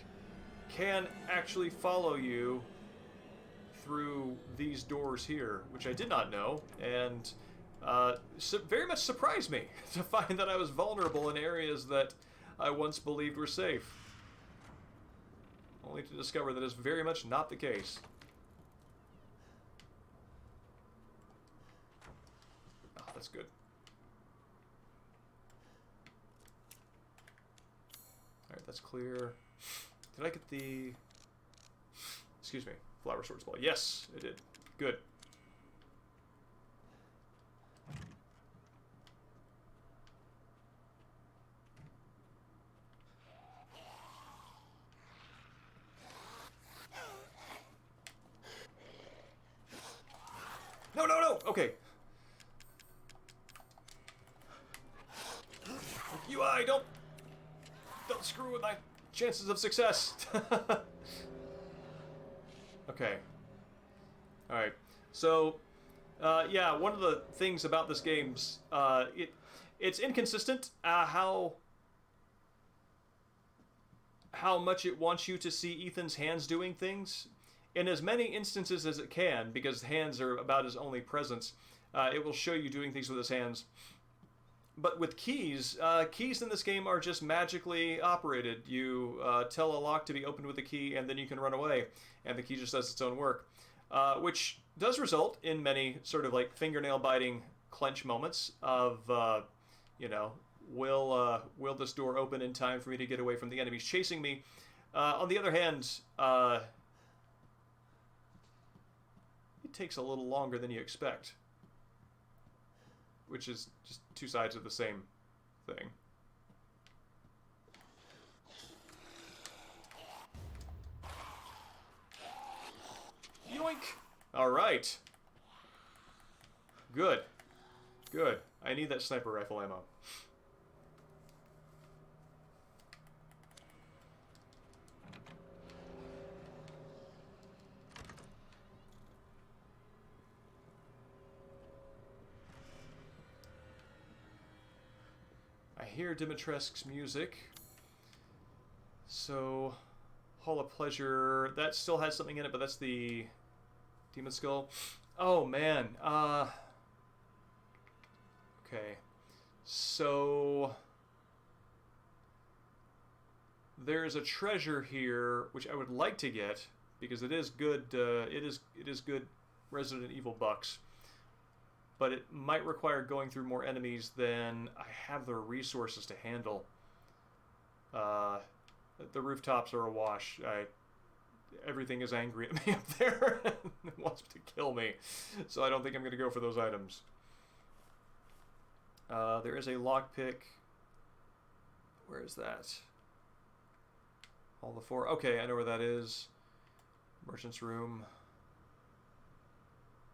A: can actually follow you through these doors here, which I did not know, and very much surprised me to find that I was vulnerable in areas that I once believed were safe. Only to discover that is very much not the case. Oh, that's good. Alright, that's clear. Did I get the... Excuse me. Flower Swords Ball. Yes, it did. Good. No, no, no! Okay. UI, don't screw with my chances of success. Okay. Alright. So, yeah, one of the things about this game's, it's inconsistent, how much it wants you to see Ethan's hands doing things. In as many instances as it can, because hands are about his only presence, it will show you doing things with his hands. But with keys, keys in this game are just magically operated. You tell a lock to be opened with a key, and then you can run away, and the key just does its own work. Which does result in many sort of like fingernail-biting clench moments of, you know, will this door open in time for me to get away from the enemies chasing me? On the other hand, it takes a little longer than you expect, which is just two sides of the same thing. Yoink! Alright. Good. Good. I need that sniper rifle ammo. I hear Dimitrescu's music. So, Hall of Pleasure, that still has something in it, but that's the Demon Skull. Oh, man. Okay. So, there's a treasure here, which I would like to get, because it is good, it is good Resident Evil bucks. But it might require going through more enemies than I have the resources to handle. The rooftops are awash. Everything is angry at me up there and wants to kill me. So I don't think I'm going to go for those items. There is a lockpick. Where is that? Hall of the Four. Okay, I know where that is. Merchant's room.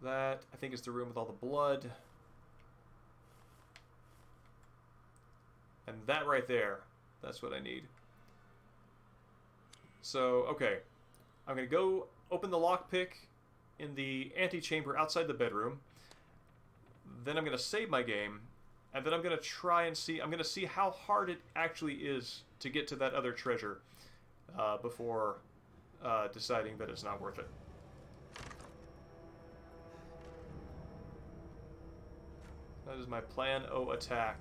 A: That, I think, is the room with all the blood. And that right there, that's what I need. So, okay. I'm going to go open the lockpick in the antechamber outside the bedroom. Then I'm going to save my game. And then I'm going to try and see, I'm going to see how hard it actually is to get to that other treasure before deciding that it's not worth it. That is my plan O attack.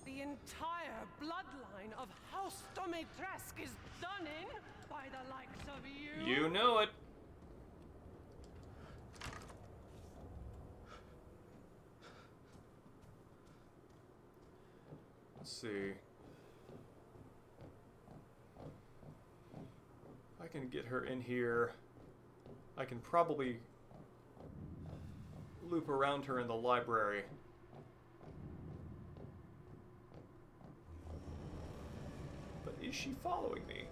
C: The entire bloodline of House Dimetrescu is done in by the likes of you.
A: You know it. see. I can get her in here. I can probably loop around her in the library. But is she following me?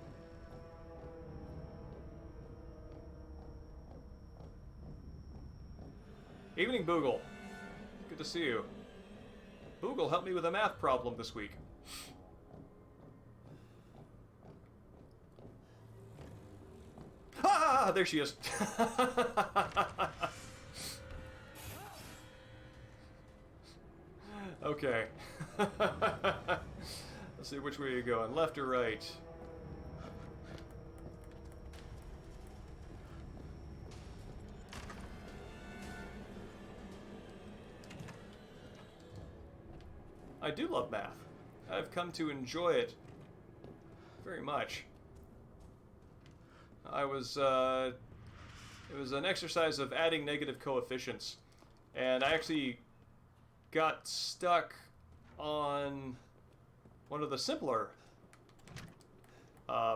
A: Evening, Boogle. Good to see you. Boogle helped me with a math problem this week. Ah, there she is. Okay. Let's see, which way are you going? Left or right? I do love math. I've come to enjoy it very much. It was an exercise of adding negative coefficients, and I actually got stuck on one of the simpler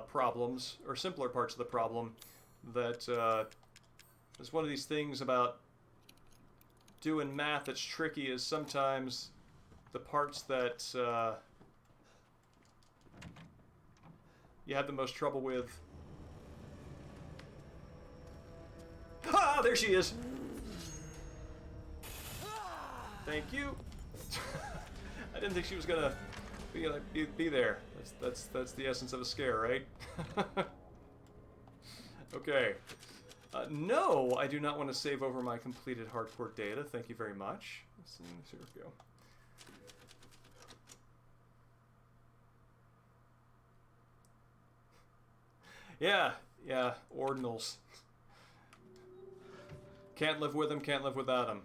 A: problems, or simpler parts of the problem, that is one of these things about doing math that's tricky, is sometimes the parts that you have the most trouble with. Ah, there she is! Thank you. I didn't think she was gonna be there. That's the essence of a scare, right? Okay. No, I do not want to save over my completed hardcore data. Thank you very much. Let's see, here we go. Yeah, ordinals. Can't live with them, can't live without them.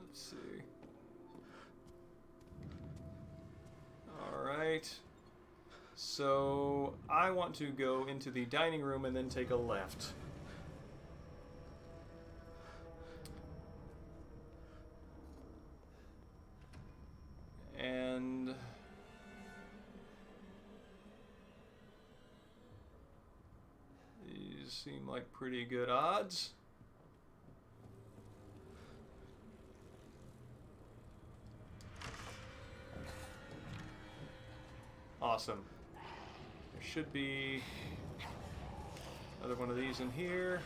A: Let's see. Alright. So, I want to go into the dining room and then take a left. And these seem like pretty good odds. Awesome. There should be another one of these in here,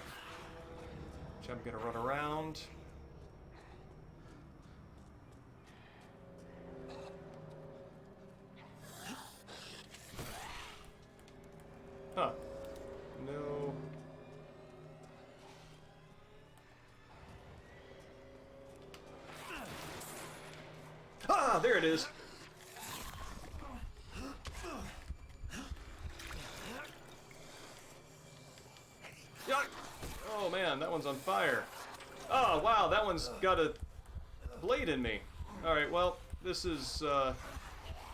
A: which I'm going to run around. Huh. No. Ah, there it is. Yeah. Oh man, that one's on fire. Oh wow, that one's got a blade in me. Alright, well, this is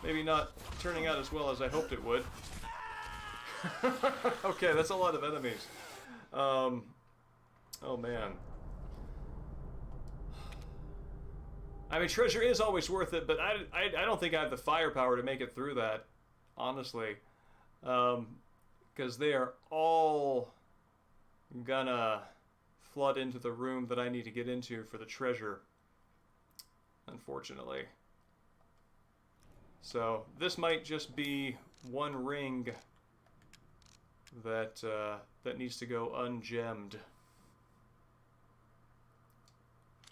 A: maybe not turning out as well as I hoped it would. Okay, that's a lot of enemies. Oh man. I mean, treasure is always worth it, but I don't think I have the firepower to make it through that, honestly. Because they are all gonna flood into the room that I need to get into for the treasure, unfortunately. So, this might just be one ring that that needs to go ungemmed.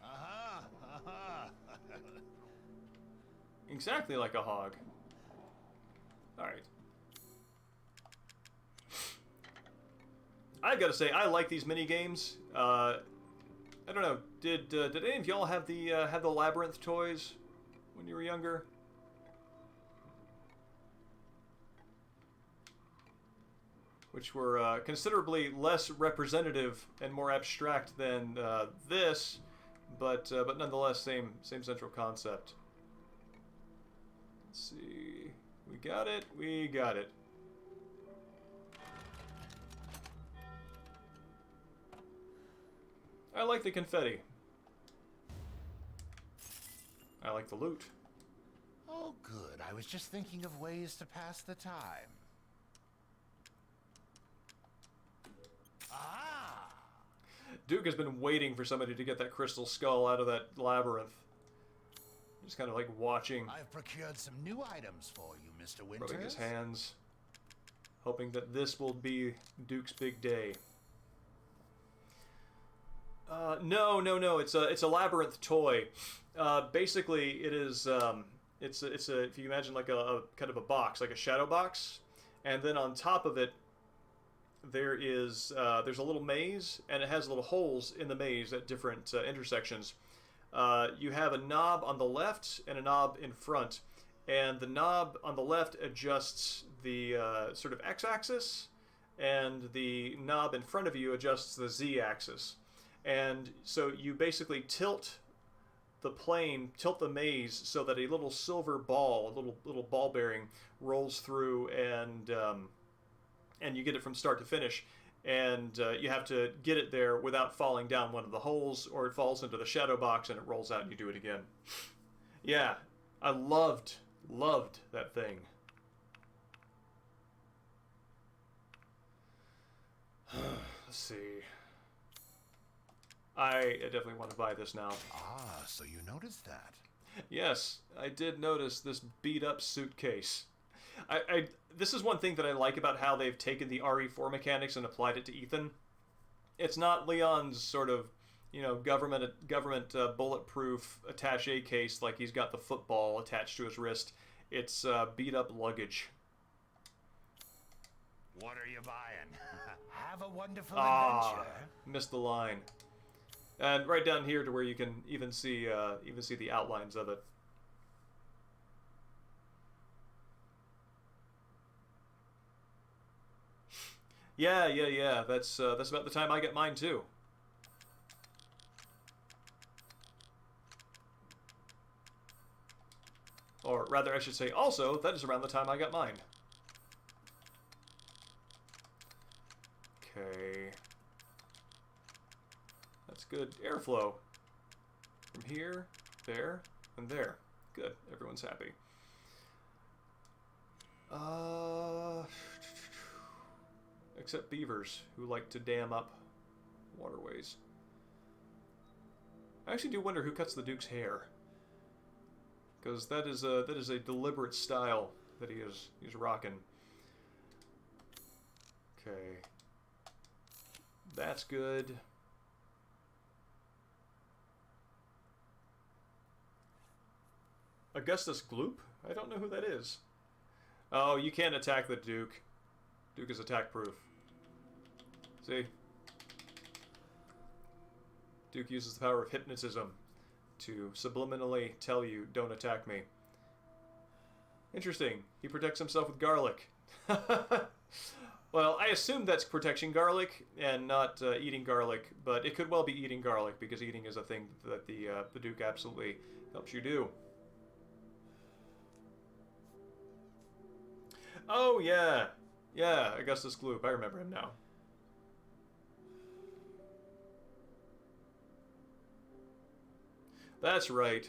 D: Aha! Aha!
A: Exactly like a hog. Alright. I gotta say, I like these mini games. I don't know. Did any of y'all have the Labyrinth toys when you were younger? Which were considerably less representative and more abstract than this, but nonetheless same central concept. Let's see. We got it. We got it. I like the confetti. I like the loot.
D: Oh, good. I was just thinking of ways to pass the time. Ah!
A: Duke has been waiting for somebody to get that crystal skull out of that labyrinth. Just kind of like watching,
D: I've procured some new items for you, Mr. Winters.
A: rubbing his hands, hoping that this will be Duke's big day. No. It's a labyrinth toy. Basically, it is. It's a if you imagine like a kind of a box, like a shadow box, and then on top of it, there's a little maze, and it has little holes in the maze at different intersections. You have a knob on the left and a knob in front, and the knob on the left adjusts the sort of x-axis, and the knob in front of you adjusts the z-axis. And so you basically tilt the maze so that a little silver ball, a little ball bearing, rolls through, and you get it from start to finish. And you have to get it there without falling down one of the holes, or it falls into the shadow box and it rolls out and you do it again. Yeah, I loved that thing. Let's see. I definitely want to buy this now.
D: Ah, so you noticed that.
A: Yes, I did notice this beat up suitcase. This is one thing that I like about how they've taken the RE4 mechanics and applied it to Ethan. It's not Leon's sort of, government bulletproof attaché case like he's got the football attached to his wrist. It's beat up luggage.
D: What are you buying? Have a wonderful
A: Ah,
D: adventure.
A: missed the line. And right down here to where you can even see the outlines of it. Yeah. That's about the time I get mine too. Or rather, I should say, also, that is around the time I got mine. Okay. That's good airflow. From here, there, and there. Good. Everyone's happy. Except beavers, who like to dam up waterways. I actually do wonder who cuts the Duke's hair, because that is a deliberate style that he's rocking. Okay, that's good. Augustus Gloop? I don't know who that is. Oh, you can't attack the Duke. Duke is attack proof. See? Duke uses the power of hypnotism to subliminally tell you, don't attack me. Interesting. He protects himself with garlic. Well, I assume that's protection garlic and not eating garlic, but it could well be eating garlic, because eating is a thing that the Duke absolutely helps you do. Oh, yeah. Yeah, Augustus Gloop. I remember him now. That's right.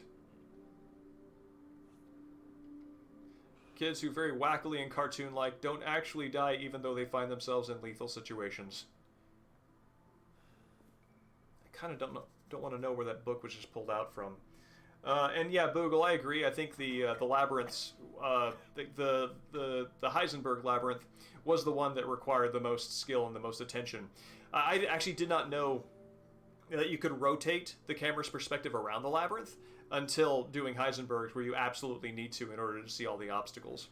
A: Kids who very wackily and cartoon-like don't actually die even though they find themselves in lethal situations. I kind of don't want to know where that book was just pulled out from. And yeah, Boogle, I agree. I think the labyrinths, the Heisenberg labyrinth was the one that required the most skill and the most attention. I actually did not know that you could rotate the camera's perspective around the labyrinth until doing Heisenberg's, where you absolutely need to in order to see all the obstacles.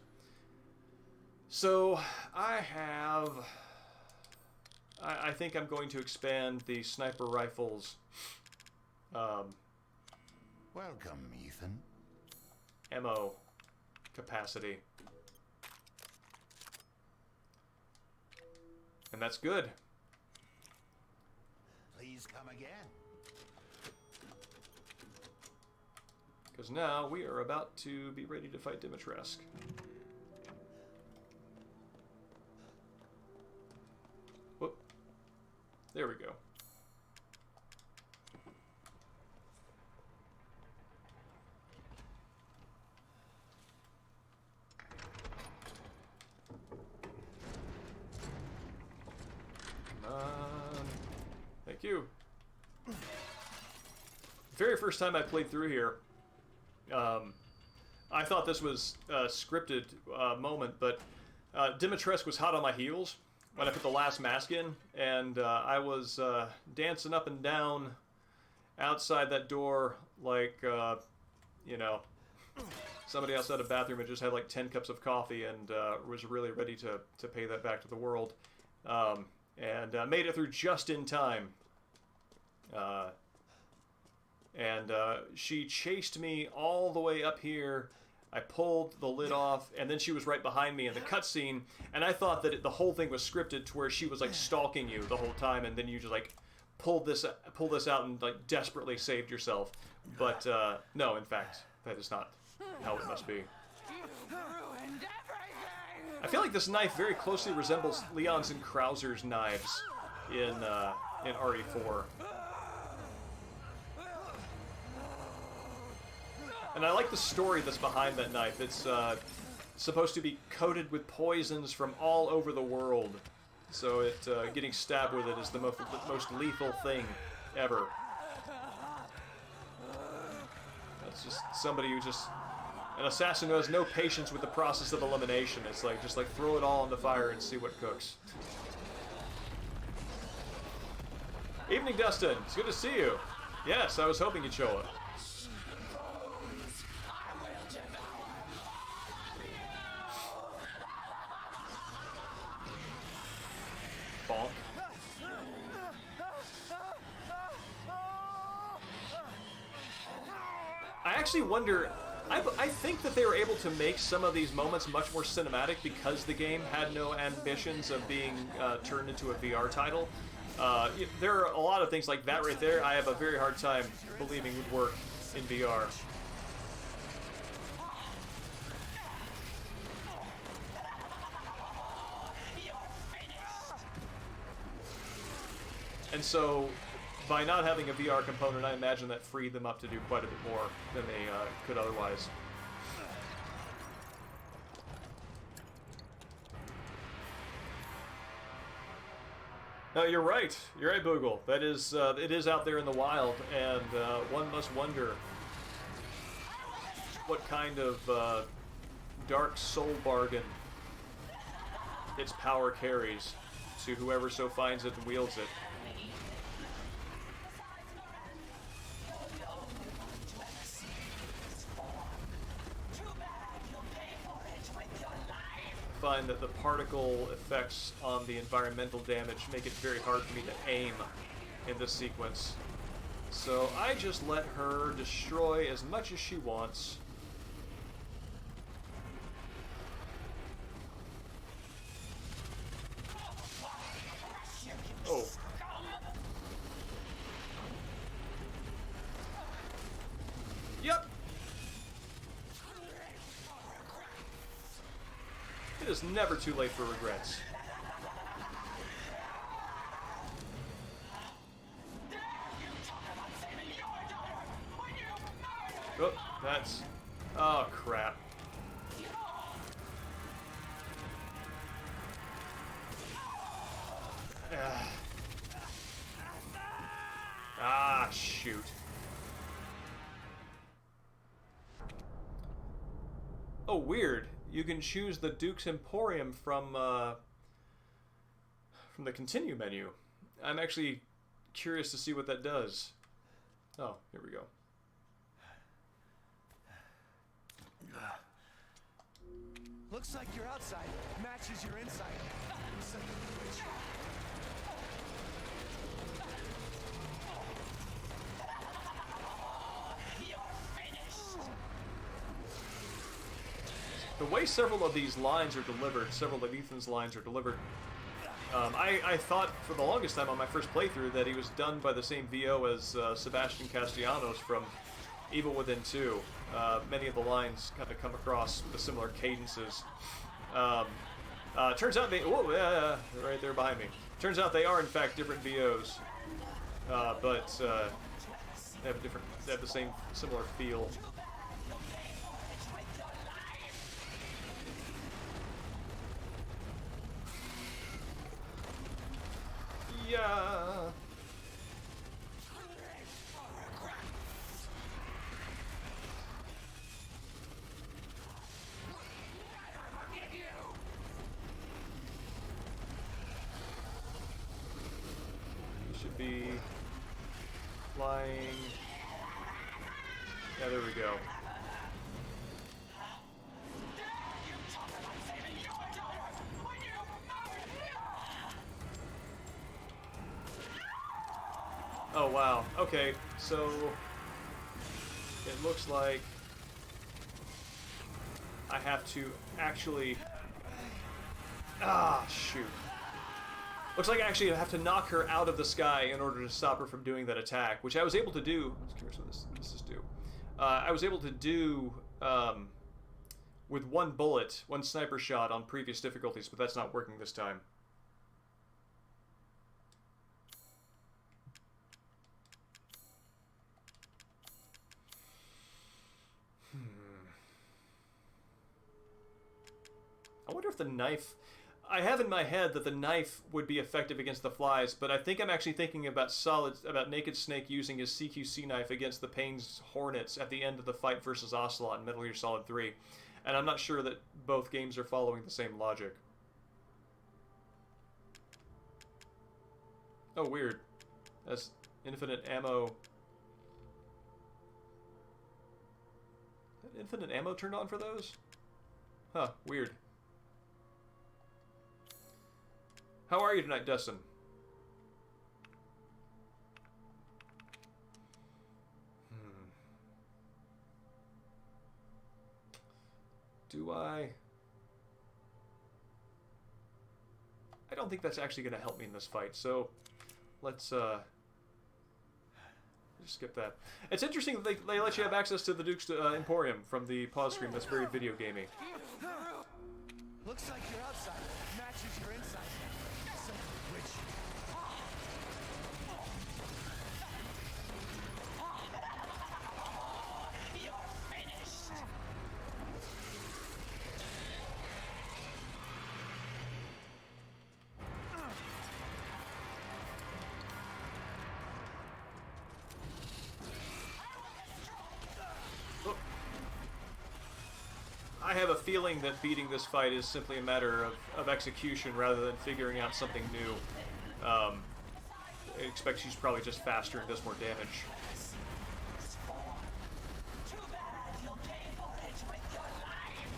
A: So I think I'm going to expand the sniper rifle's
D: Welcome, Ethan.
A: ammo capacity. And that's good.
D: Please come again.
A: Because now we are about to be ready to fight Dimetrescu. Whoop. There we go. Thank you. Very first time I played through here, I thought this was a scripted moment, but Dimetrescu was hot on my heels when I put the last mask in, and I was dancing up and down outside that door like, you know, somebody outside a bathroom had just had like 10 cups of coffee and was really ready to pay that back to the world. And made it through just in time. She chased me all the way up here. I pulled the lid off, and then she was right behind me in the cutscene. And I thought that the whole thing was scripted to where she was like stalking you the whole time, and then you just like pulled this out and like desperately saved yourself. But no, in fact, that is not how it must be. I feel like this knife very closely resembles Leon's and Krauser's knives in RE4. And I like the story that's behind that knife. It's supposed to be coated with poisons from all over the world. So getting stabbed with it is the most lethal thing ever. That's just somebody who just... An assassin who has no patience with the process of elimination. It's like, just like throw it all on the fire and see what cooks. Evening, Dustin. It's good to see you. Yes, I was hoping you'd show up. Bonk. I actually wonder... I think that they were able to make some of these moments much more cinematic because the game had no ambitions of being turned into a VR title. There are a lot of things like that right there I have a very hard time believing would work in VR. And so, by not having a VR component, I imagine that freed them up to do quite a bit more than they could otherwise. No, you're right. You're right, Boogle. That is, it is out there in the wild, and one must wonder what kind of dark soul bargain its power carries to whoever so finds it and wields it. Find that the particle effects on the environmental damage make it very hard for me to aim in this sequence. So I just let her destroy as much as she wants. Oh. Yep. It is never too late for regrets. Oh, that's... Oh, crap. Ah, shoot. Oh, weird. You can choose the Duke's Emporium from the continue menu. I'm actually curious to see what that does. Oh, here we go.
E: Looks like your outside matches your inside.
A: The way several of these lines are delivered, several of Ethan's lines are delivered, I thought for the longest time on my first playthrough that he was done by the same VO as Sebastian Castellanos from Evil Within 2. Many of the lines kind of come across with similar cadences. Turns out they... Oh, yeah, right there behind me. Turns out they are, in fact, different VOs. But they have a different... They have the same, similar feel. Yeah. should be flying. Yeah, there we go. Oh wow. Okay, so it looks like I have to actually... Ah, shoot. Looks like I actually have to knock her out of the sky in order to stop her from doing that attack, which I was able to do. I'm just curious what this is do. I was able to do with one bullet, one sniper shot on previous difficulties, but that's not working this time. I wonder if the knife... I have in my head that the knife would be effective against the flies, but I think I'm actually thinking about Naked Snake using his CQC knife against the Pain's Hornets at the end of the fight versus Ocelot in Metal Gear Solid 3. And I'm not sure that both games are following the same logic. Oh, weird. That's infinite ammo. Is that infinite ammo turned on for those? Huh, weird. How are you tonight, Dustin? Do I don't think that's actually going to help me in this fight, so let's just skip that. It's interesting that they let you have access to the Duke's Emporium from the pause screen. That's very video gamey.
E: Looks like your outside matches your inside. Son of a witch.
F: You're finished.
A: I have a feeling that beating this fight is simply a matter of execution rather than figuring out something new. I expect she's probably just faster and does more damage.
F: Too bad you'll pay for it with your life.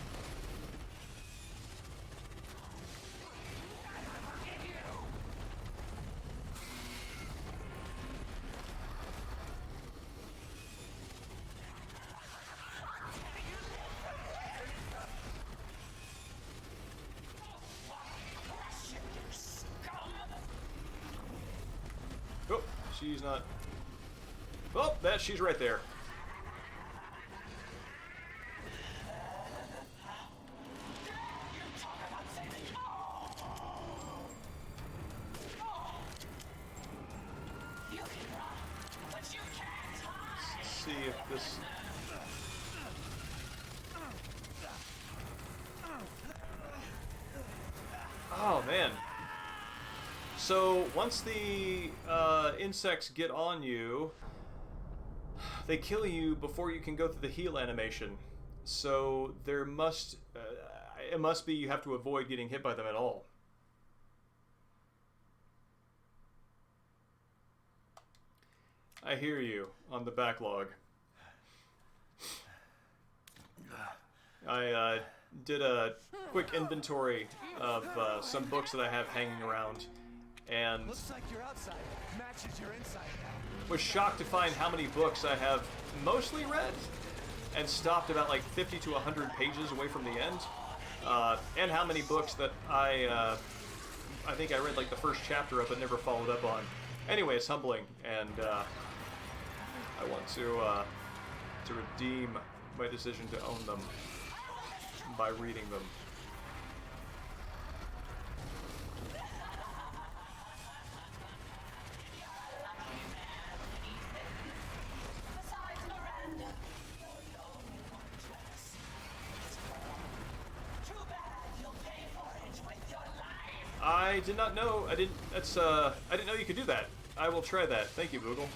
A: Oh, she's not... Oh, she's right there.
F: You can run, but you can't hide.
A: Let's see if this... Oh, man. So, once the insects get on you, they kill you before you can go through the heal animation. So, there must... it must be you have to avoid getting hit by them at all. I hear you on the backlog. I did a quick inventory of some books that I have hanging around, and
E: Looks like your outside matches your inside now.
A: was shocked to find how many books I have mostly read, and stopped about like 50 to 100 pages away from the end, and how many books that I think I read like the first chapter of but never followed up on. Anyway, it's humbling, and I want to redeem my decision to own them by reading them.
F: Besides, Miranda, too bad you'll pay for it with your life.
A: I did not know. I didn't know you could do that. I will try that. Thank you, Google.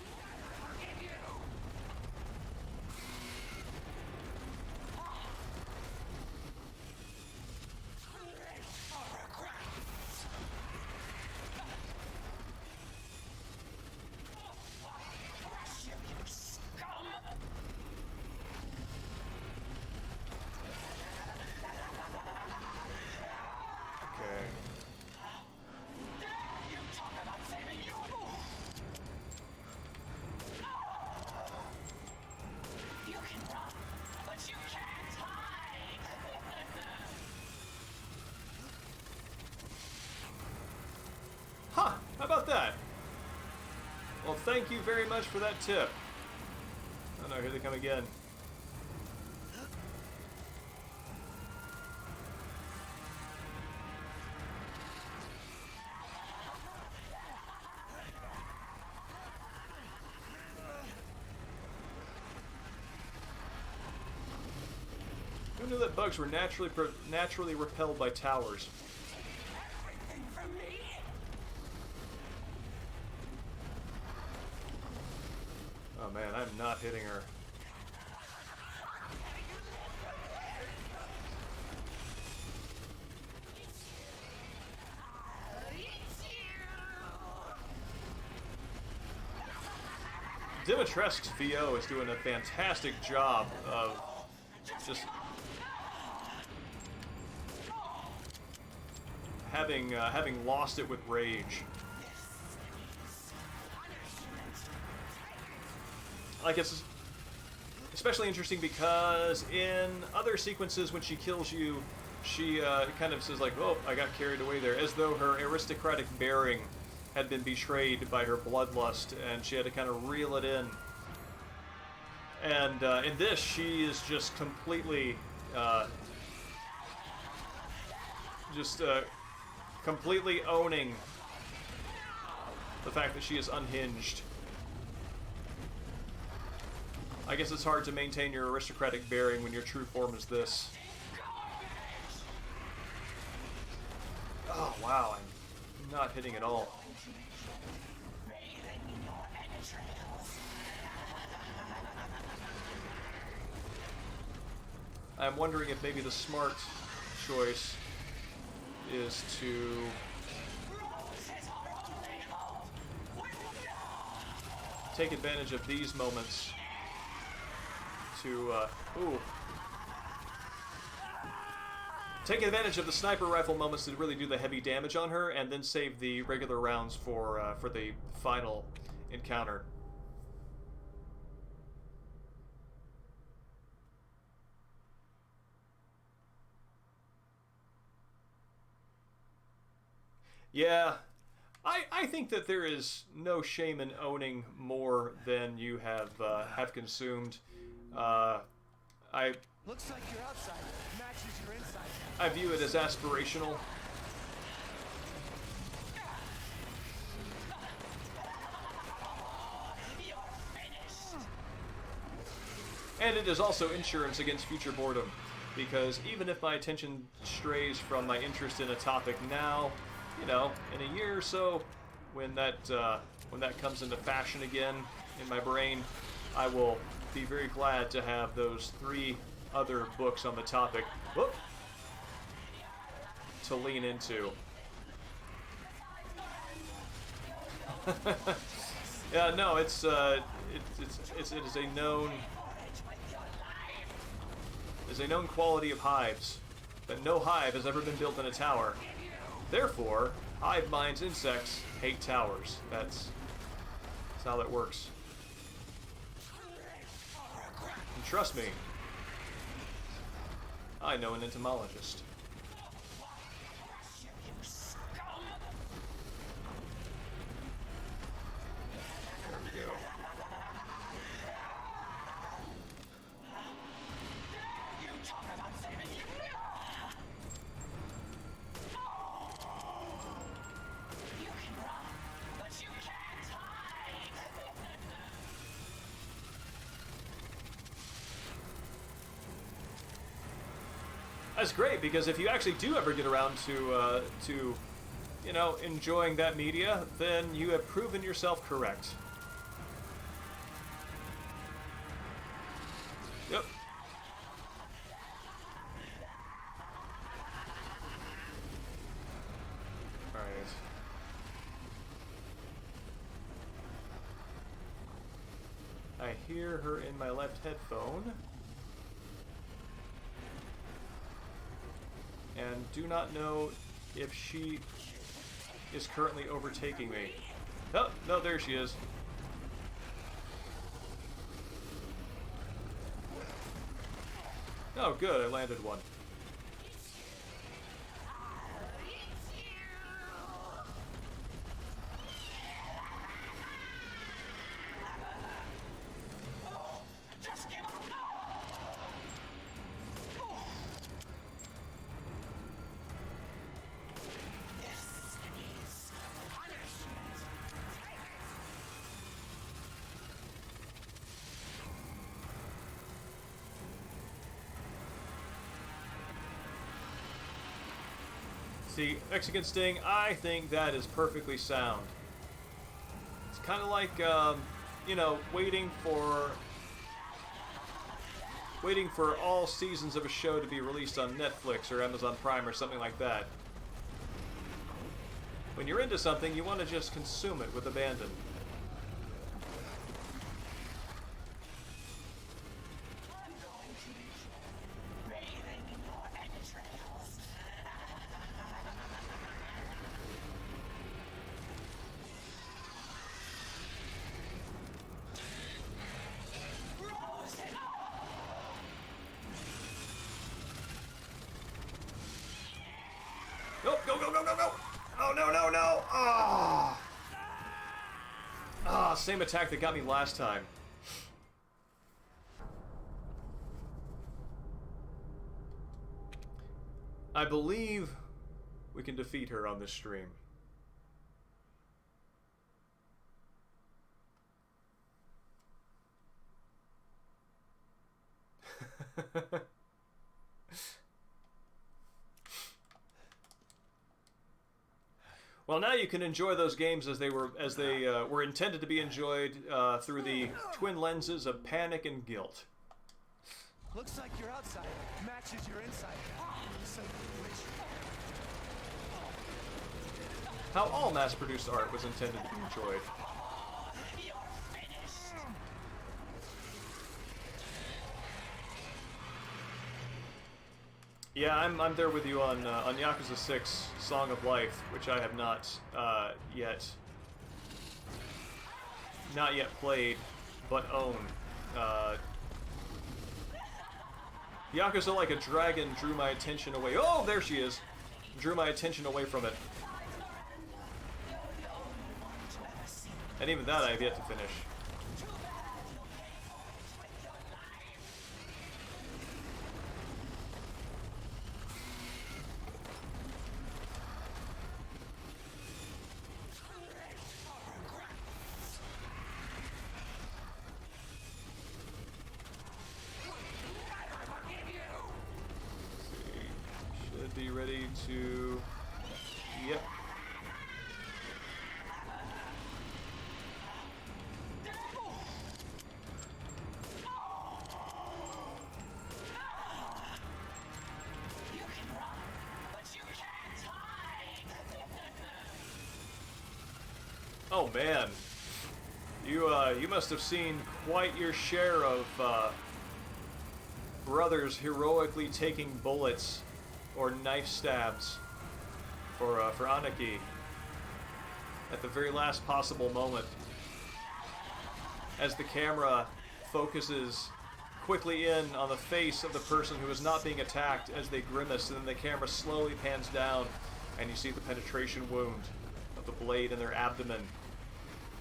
A: thank you very much for that tip. Oh no, here they come again. Who knew that bugs were naturally repelled by towers? Oh man, I'm not hitting her. Dimetrescu's VO is doing a fantastic job of just having lost it with rage. Like, it's especially interesting because in other sequences when she kills you, she kind of says like, "Oh, I got carried away there," as though her aristocratic bearing had been betrayed by her bloodlust, and she had to kind of reel it in. And in this, she is just completely, completely owning the fact that she is unhinged. I guess it's hard to maintain your aristocratic bearing when your true form is this. Oh wow, I'm not hitting at all. I'm wondering if maybe the smart choice is to take advantage of these moments to, take advantage of the sniper rifle moments to really do the heavy damage on her, and then save the regular rounds for the final encounter. Yeah, I think that there is no shame in owning more than you have consumed.
E: Looks like your outside matches your inside.
A: I view it as aspirational. And it is also insurance against future boredom, because even if my attention strays from my interest in a topic now, you know, in a year or so, when that comes into fashion again in my brain, I will be very glad to have those 3 other books on the topic to lean into. Yeah, no, it is a known quality of hives that no hive has ever been built in a tower. Therefore, hive minds insects hate towers. That's how that works. And trust me, I know an entomologist. There we go. That's great, because if you actually do ever get around to you know, enjoying that media, then you have proven yourself correct. Yep. Alright. I hear her in my left headphone. And do not know if she is currently overtaking me. Oh, no, there she is. Oh, good, I landed one. See, Mexican Sting, I think that is perfectly sound. It's kind of like, you know, waiting for all seasons of a show to be released on Netflix or Amazon Prime or something like that. When you're into something, you want to just consume it with abandon.
F: I'm going to be bathing in your entrails. Rose it
A: Nope, go, go, go, go, go! Oh, no, no, no! Ah! Ah, same attack that got me last time. I believe we can defeat her on this stream. Well, now you can enjoy those games as they were intended to be enjoyed through the twin lenses of panic and guilt.
E: Looks like your outside matches your inside. Son of a witch.
A: How all mass-produced art was intended to be enjoyed.
F: You're finished.
A: Yeah, I'm there with you on Yakuza 6 Song of Life, which I have not yet played, but own. Yakuza Like a Dragon drew my attention away. Oh, there she is! Drew my attention away from it. And even that I have yet to finish. Should be ready to... Yep.
F: You can run, but you can't hide.
A: Oh man, you must have seen quite your share of brothers heroically taking bullets or knife stabs for Aniki at the very last possible moment, as the camera focuses quickly in on the face of the person who is not being attacked as they grimace, and then the camera slowly pans down and you see the penetration wound of the blade in their abdomen,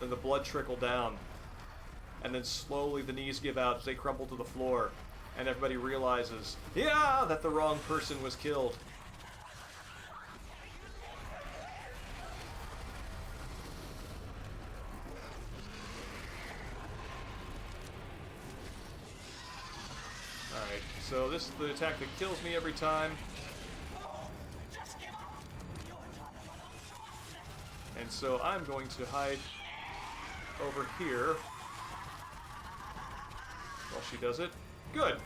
A: then the blood trickle down, and then slowly the knees give out as they crumple to the floor, and everybody realizes, yeah, that the wrong person was killed. Alright, so this is the attack that kills me every time. And so I'm going to hide over here while she does it. Good.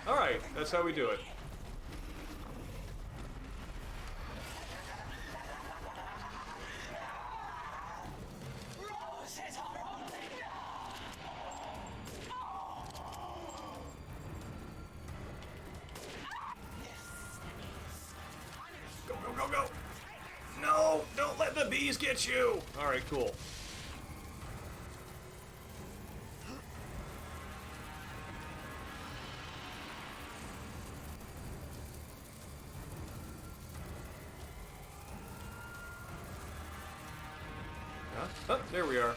A: Alright, that's how we do it.
F: Roses are only
A: Go, go, go, go! No! Don't let the bees get you! Alright, cool. Oh, there we are.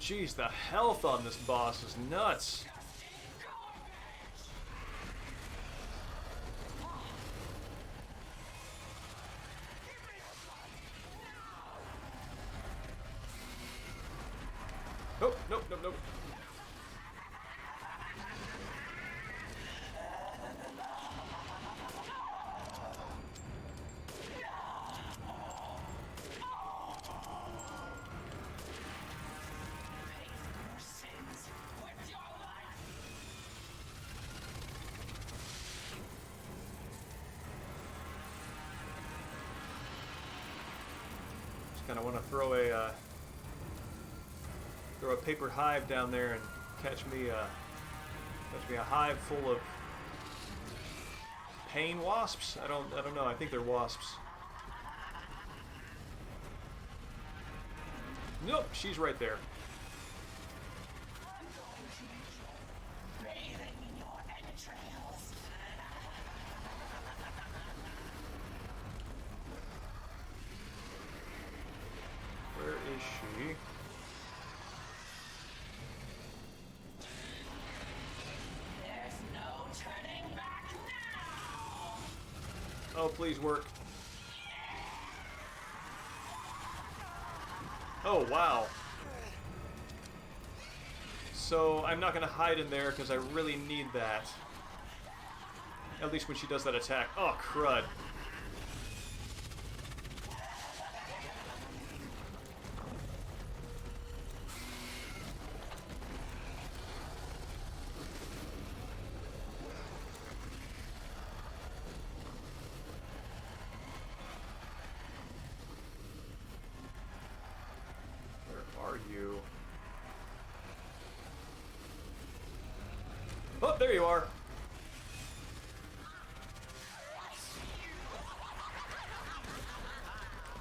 A: Jeez, the health on this boss is nuts. Nope, nope, nope, nope. Just kind of want to throw a paper hive down there and catch me a hive full of pain wasps. I don't know. I think they're wasps. Nope, she's right there.
F: I'm going to enjoy bathing in your entrails.
A: Where is she?
F: There's no turning back now.
A: Oh, please work. Oh, wow. So I'm not going to hide in there because I really need that. At least when she does that attack. Oh, crud. Where are you? Oh, there you are.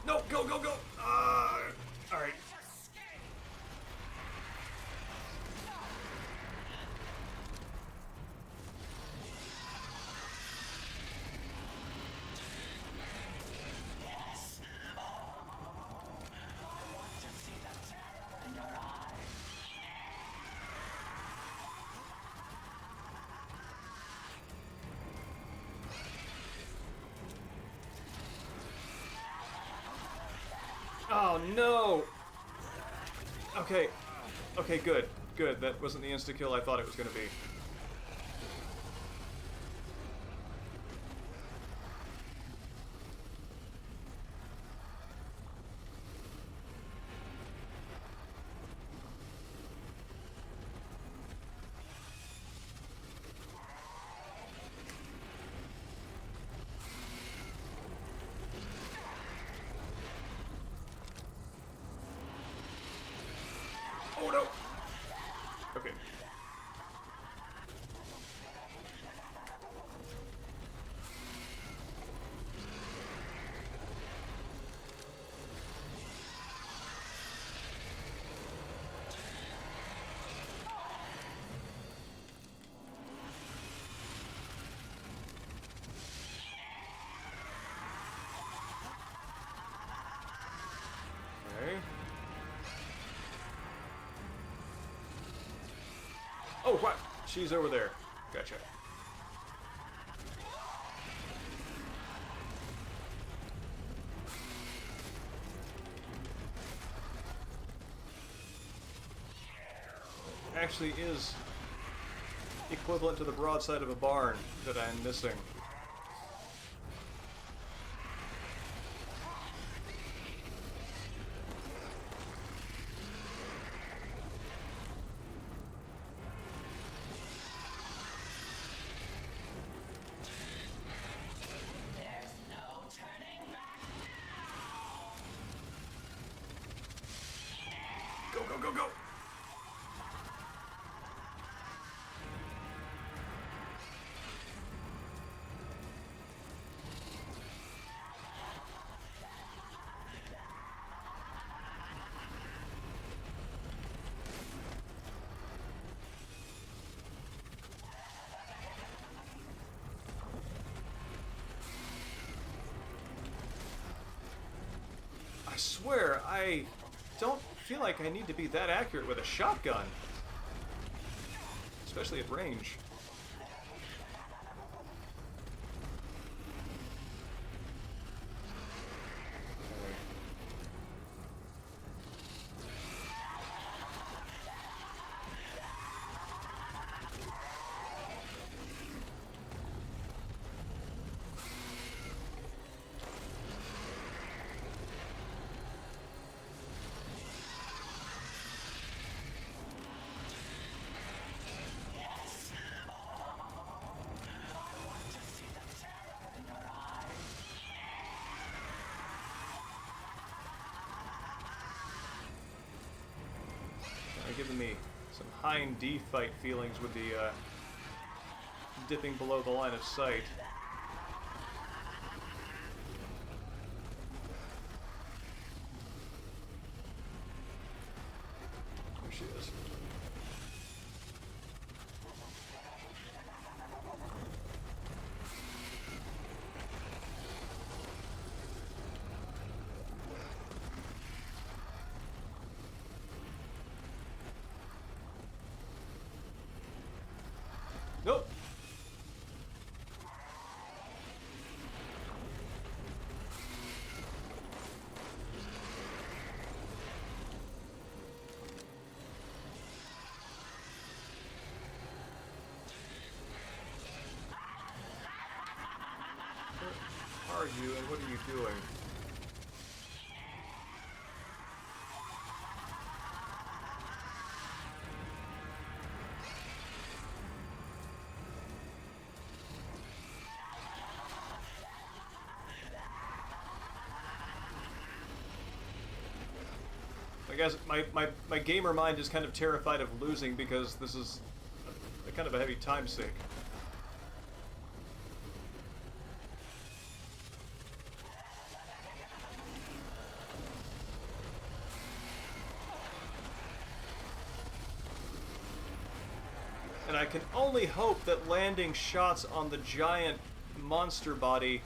A: No, go, go, go. All right. Oh no. Okay. Okay, good. Good. That wasn't the insta-kill I thought it was going to be. Oh no! Okay. Okay. Oh, what? She's over there. Gotcha. Actually is equivalent to the broadside of a barn that I'm missing.
F: There's no turning back now.
A: Go, go, go, go! I swear, I don't feel like I need to be that accurate with a shotgun. Especially at range. Giving me some hind D fight feelings with the dipping below the line of sight. There she is. Nope. Where are you and what are you doing? I guess my gamer mind is kind of terrified of losing because this is a kind of a heavy time sink. And I can only hope that landing shots on the giant monster body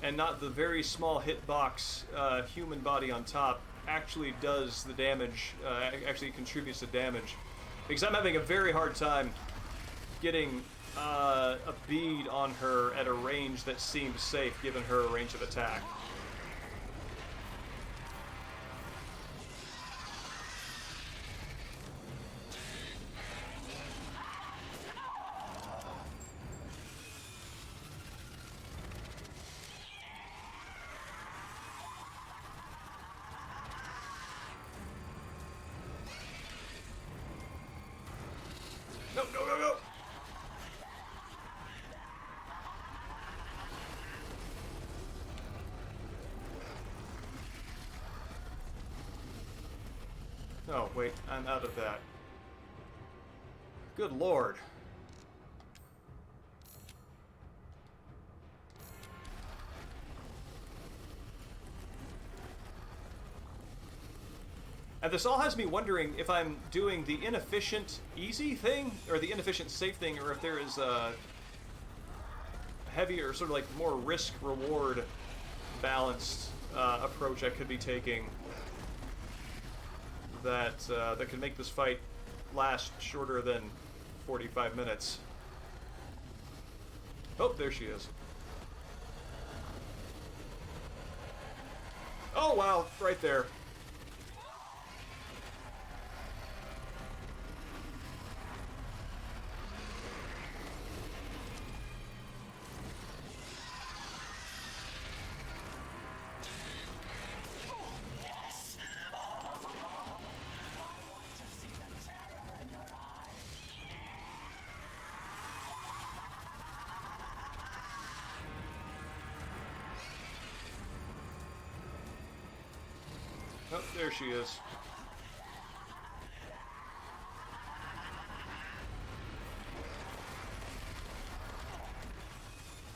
A: and not the very small hitbox human body on top actually does the damage, actually contributes to damage. Because I'm having a very hard time getting a bead on her at a range that seems safe given her range of attack. No, no, no, no! Oh, wait, I'm out of that. Good lord. And this all has me wondering if I'm doing the inefficient easy thing, or the inefficient safe thing, or if there is a heavier, sort of like more risk-reward balanced approach I could be taking that that could make this fight last shorter than 45 minutes. Oh, there she is. Oh, wow, right there. Oh, there she is.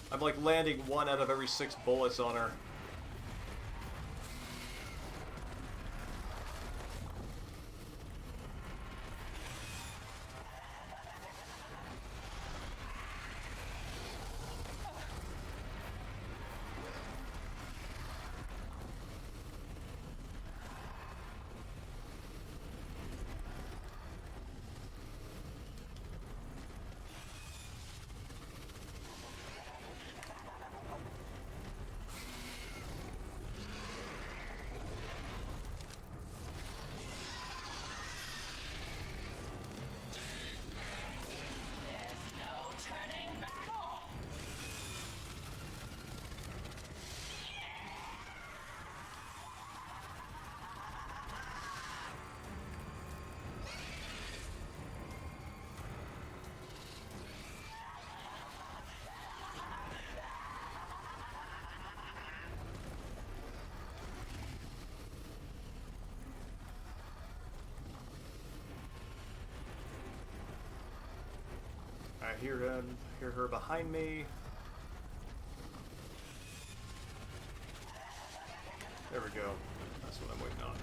A: I'm like landing 1 out of every 6 bullets on her. hear her behind me. There we go. That's what I'm waiting on.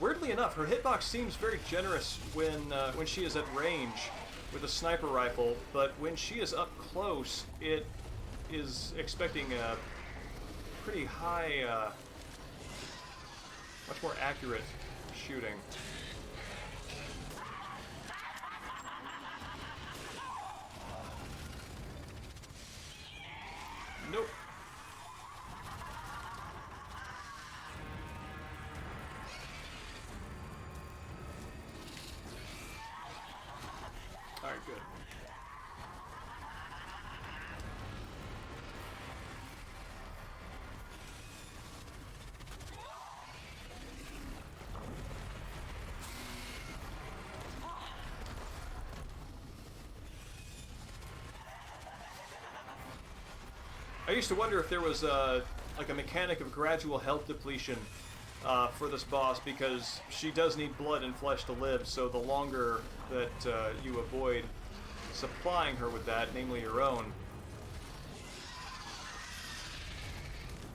A: Weirdly enough, her hitbox seems very generous when she is at range with a sniper rifle, but when she is up close, it is expecting a pretty high, much more accurate shooting. Nope. Alright, good. I used to wonder if there was like a mechanic of gradual health depletion for this boss, because she does need blood and flesh to live, so the longer that you avoid supplying her with that, namely your own,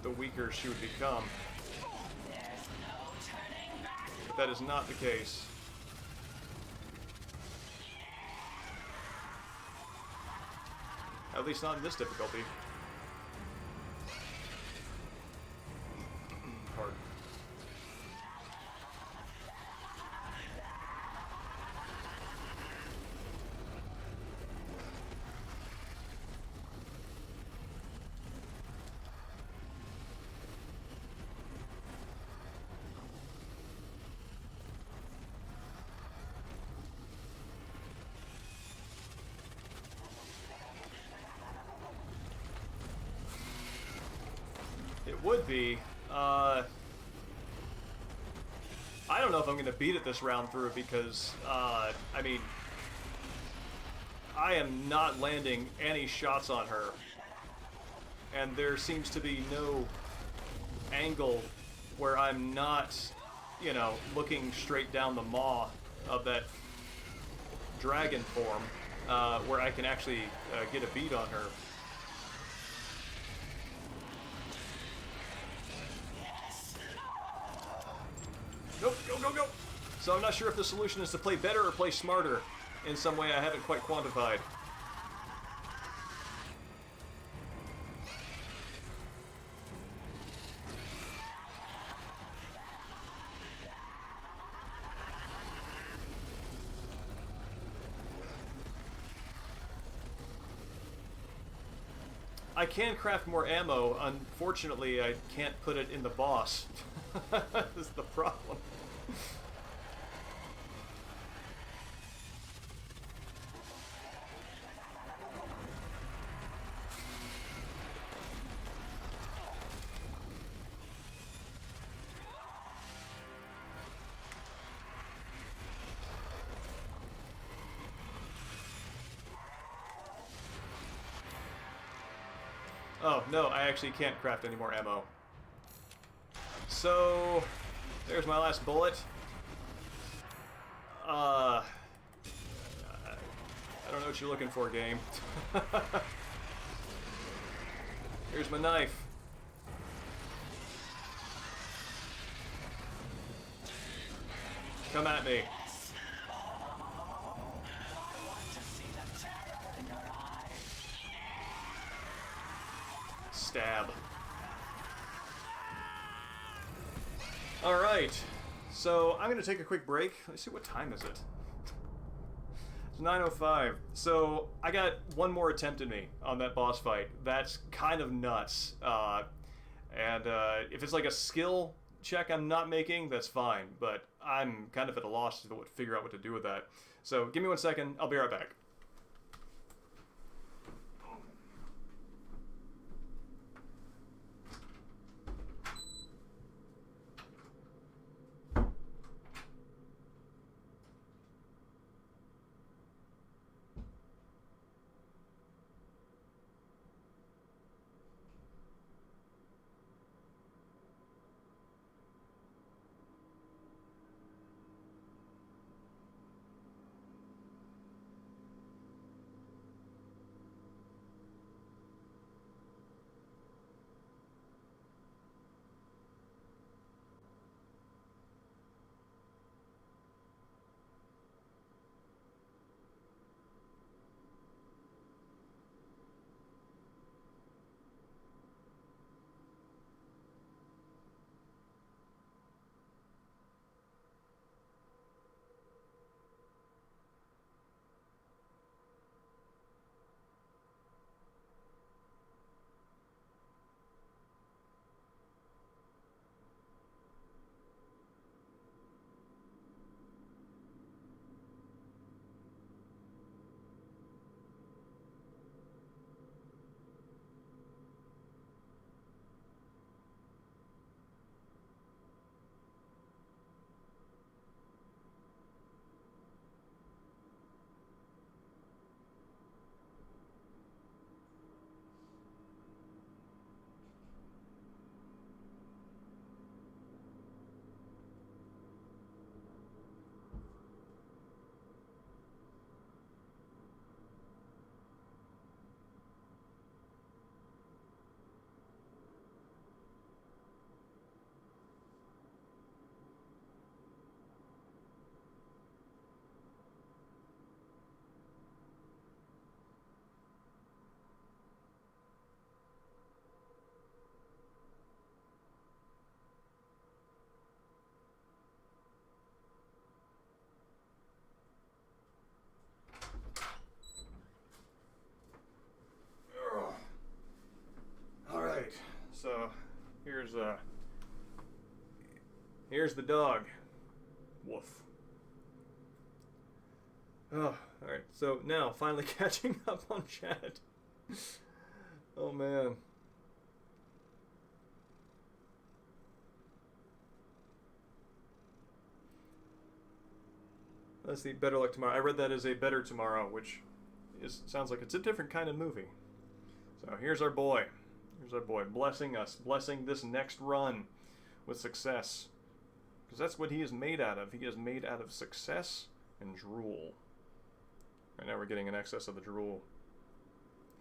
A: the weaker she would become. But that is not the case. At least not in this difficulty. Hard. It would be. I don't know if I'm going to beat it this round through, because, I mean, I am not landing any shots on her. And there seems to be no angle where I'm not, you know, looking straight down the maw of that dragon form, where I can actually get a beat on her. Nope, go, go, go! So I'm not sure if the solution is to play better or play smarter in some way I haven't quite quantified. I can craft more ammo. Unfortunately, I can't put it in the boss. This is the problem. Oh, no, I actually can't craft any more ammo. So, there's my last bullet. I don't know what you're looking for, game. Here's my knife. Come at me. Stab. Alright, so I'm going to take a quick break. Let's see, what time is it? It's 9:05. So I got one more attempt at me on that boss fight. That's kind of nuts. If it's like a skill check I'm not making, that's fine. But I'm kind of at a loss to figure out what to do with that. So give me 1 second. I'll be right back. Here's the dog. Woof. Oh, alright. So now, finally catching up on chat. Oh, man. Let's see, Better Luck Tomorrow. I read that as a Better Tomorrow, which sounds like it's a different kind of movie. So here's our boy. Here's our boy blessing us, blessing this next run with success. Because that's what he is made out of. He is made out of success and drool. Right now we're getting an excess of the drool.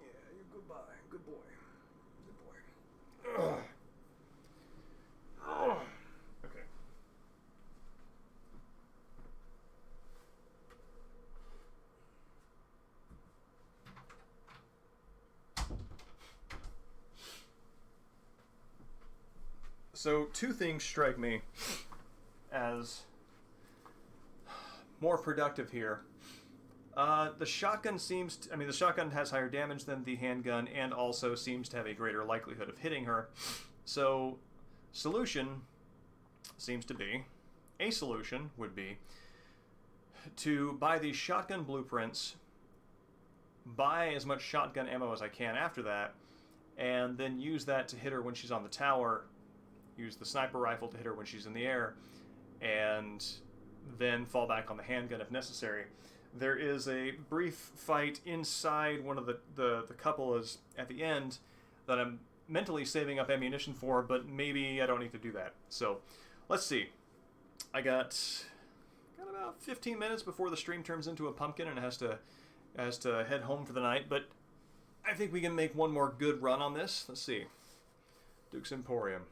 A: Yeah, you're goodbye. Good boy. Good boy. Ugh. Oh. Okay. So two things strike me as more productive here. The shotgun the shotgun has higher damage than the handgun and also seems to have a greater likelihood of hitting her. So, a solution would be to buy these shotgun blueprints, buy as much shotgun ammo as I can after that, and then use that to hit her when she's on the tower, use the sniper rifle to hit her when she's in the air, and then fall back on the handgun if necessary. There is a brief fight inside one of the cupolas at the end that I'm mentally saving up ammunition for, but maybe I don't need to do that. So, let's see. I got about 15 minutes before the stream turns into a pumpkin and has to head home for the night, but I think we can make one more good run on this. Let's see. Duke's Emporium.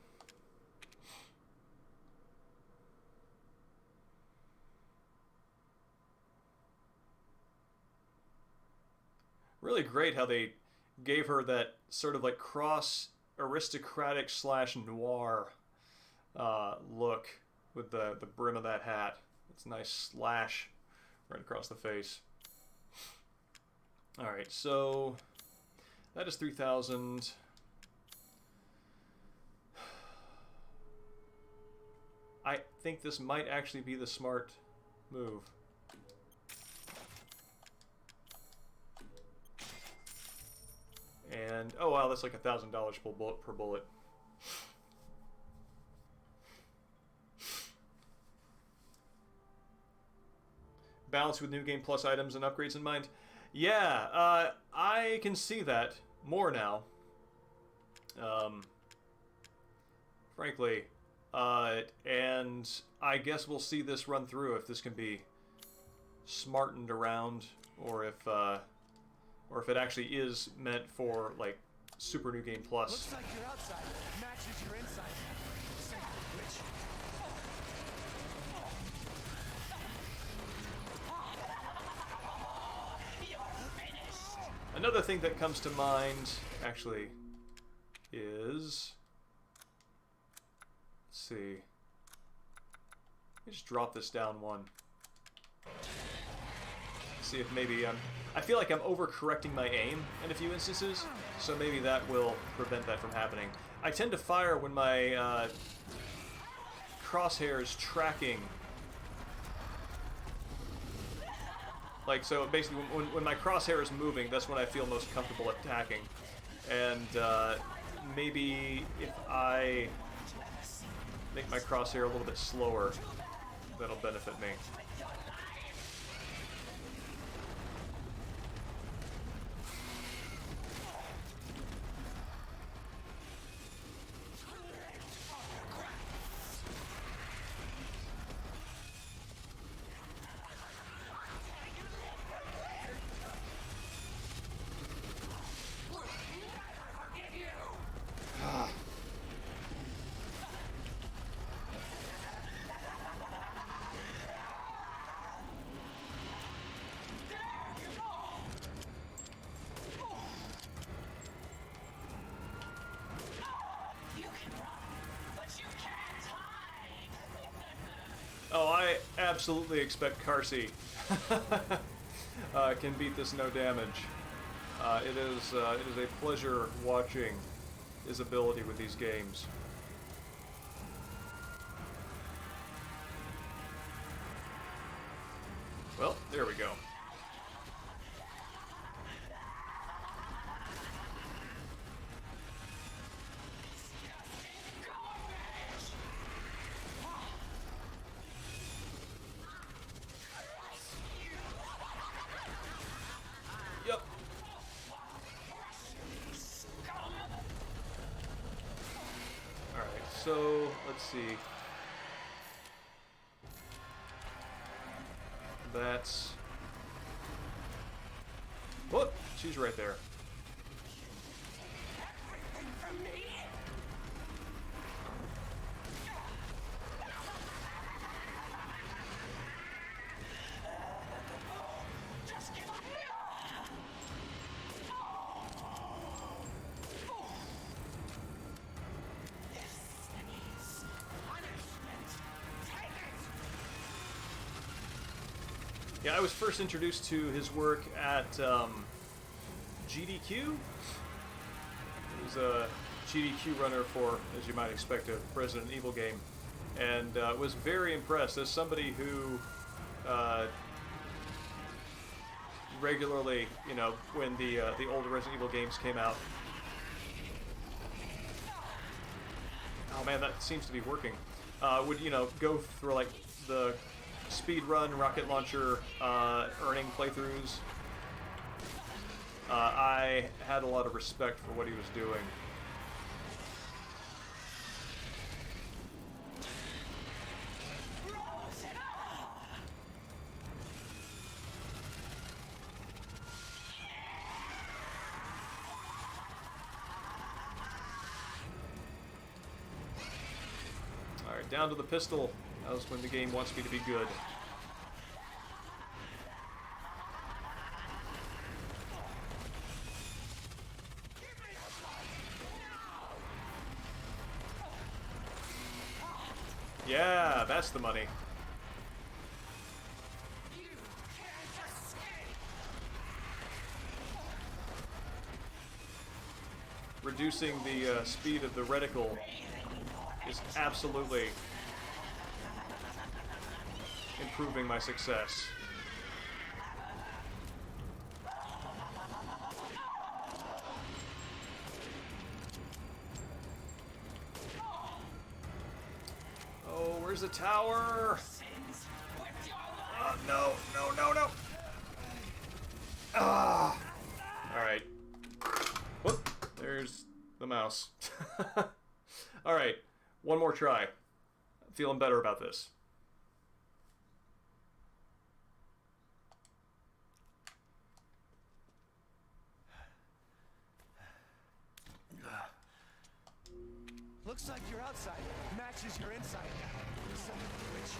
A: Really great how they gave her that sort of like cross aristocratic / noir look with the brim of that hat. It's a nice slash right across the face. Alright, so that is 3,000. I think this might actually be the smart move. And, oh wow, that's like $1,000 per bullet. Balance with New Game Plus items and upgrades in mind. Yeah, I can see that more now. Frankly. And I guess we'll see this run through if this can be smartened around, or if it actually is meant for, like, Super New Game Plus.
E: Looks like your outside matches your inside. Which...
A: Another thing that comes to mind, actually, is... Let's see. Let me just drop this down one. See if maybe I feel like I'm overcorrecting my aim in a few instances, so maybe that will prevent that from happening. I tend to fire when my crosshair is tracking. Like, so basically when my crosshair is moving, that's when I feel most comfortable attacking. And maybe if I make my crosshair a little bit slower, that'll benefit me. Oh, I absolutely expect Carsey can beat this no damage. It is a pleasure watching his ability with these games. Well, there we go. Yep. Alright, so let's see. That's... Whoop! She's right there. Yeah, I was first introduced to his work at GDQ. He was a GDQ runner for, as you might expect, a Resident Evil game, and was very impressed as somebody who regularly, you know, when the older Resident Evil games came out. Oh man, that seems to be working. Would, you know, go through like the speed run, rocket launcher, earning playthroughs. I had a lot of respect for what he was doing. Alright, down to the pistol. That was when the game wants me to be good. Yeah, that's the money. Reducing the speed of the reticle is absolutely improving my success. Oh, where's the tower? No, no, no, no. Ah. All right. Whoop. There's the mouse. All right. One more try. I'm feeling better about this.
E: Looks like your outside matches your inside. Son of a bitch.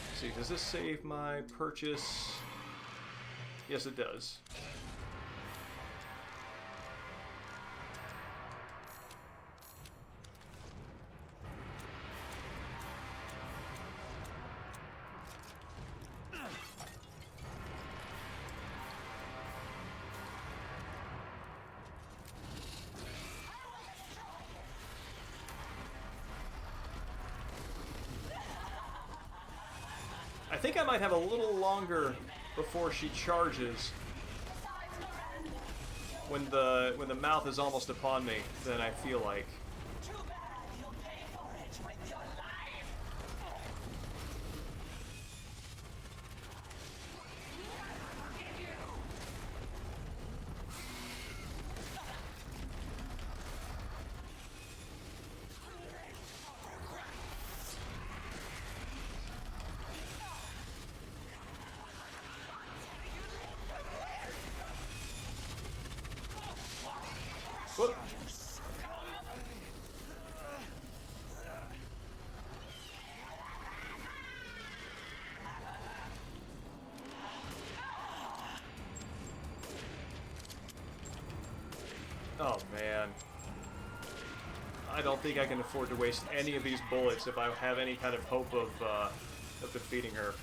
A: Let's see, does this save my purchase? Yes, it does. I think I might have a little longer before she charges when the mouth is almost upon me than I feel like.
F: Too bad you'll pay for it with your life. Forgive you.
A: Whoop. Oh man. I don't think I can afford to waste any of these bullets if I have any kind of hope of defeating her.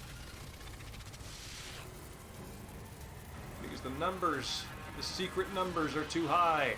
A: Because the numbers, the secret numbers are too high.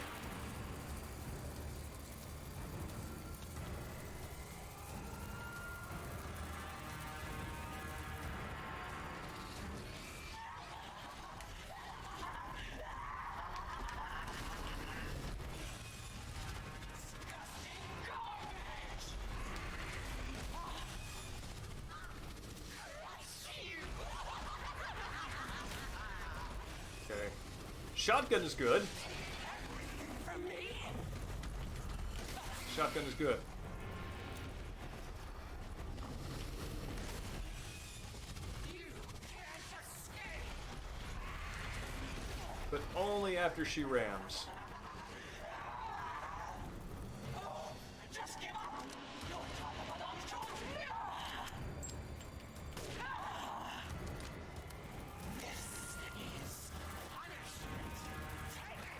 A: Shotgun is good.
F: From me?
A: Shotgun is good.
F: You can't escape!
A: But only after she rams.
F: Just give up! Your power belongs to me! This is punishment. Take it!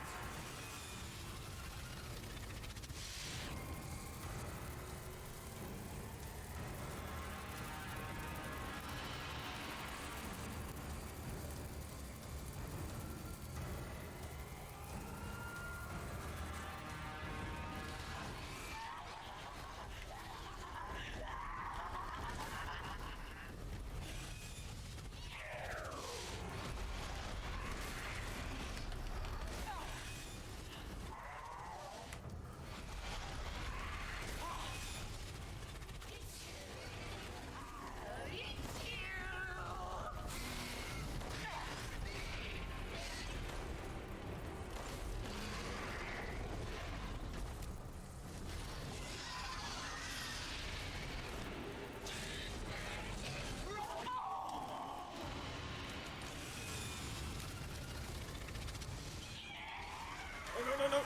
A: Oh, no, no, no.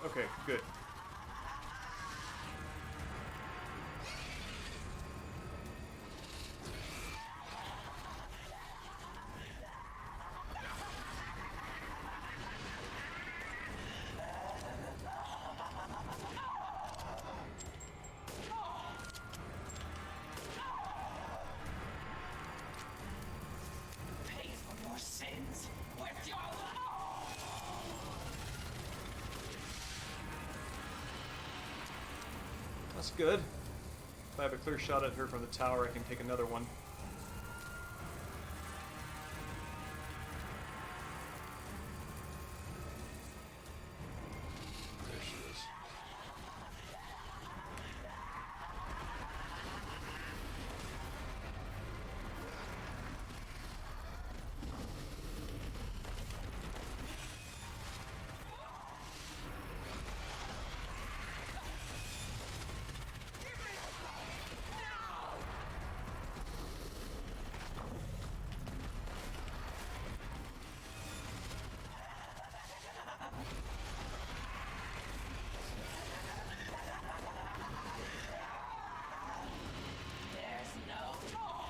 A: Okay, good.
F: Pay for your sins with your life!
A: That's good. If I have a clear shot at her from the tower, I can take another one. There she is.
F: There's no more!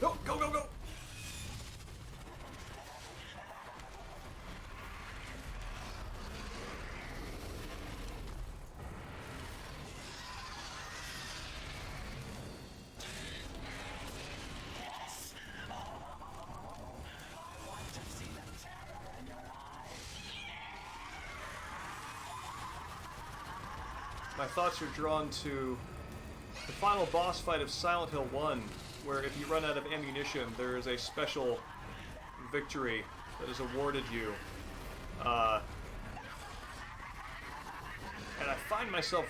A: Go, go, go, go!
F: Yes! Oh, I want to see the terror in your eyes.
A: My thoughts are drawn to the final boss fight of Silent Hill 1, where if you run out of ammunition, there is a special victory that is awarded you. And I find myself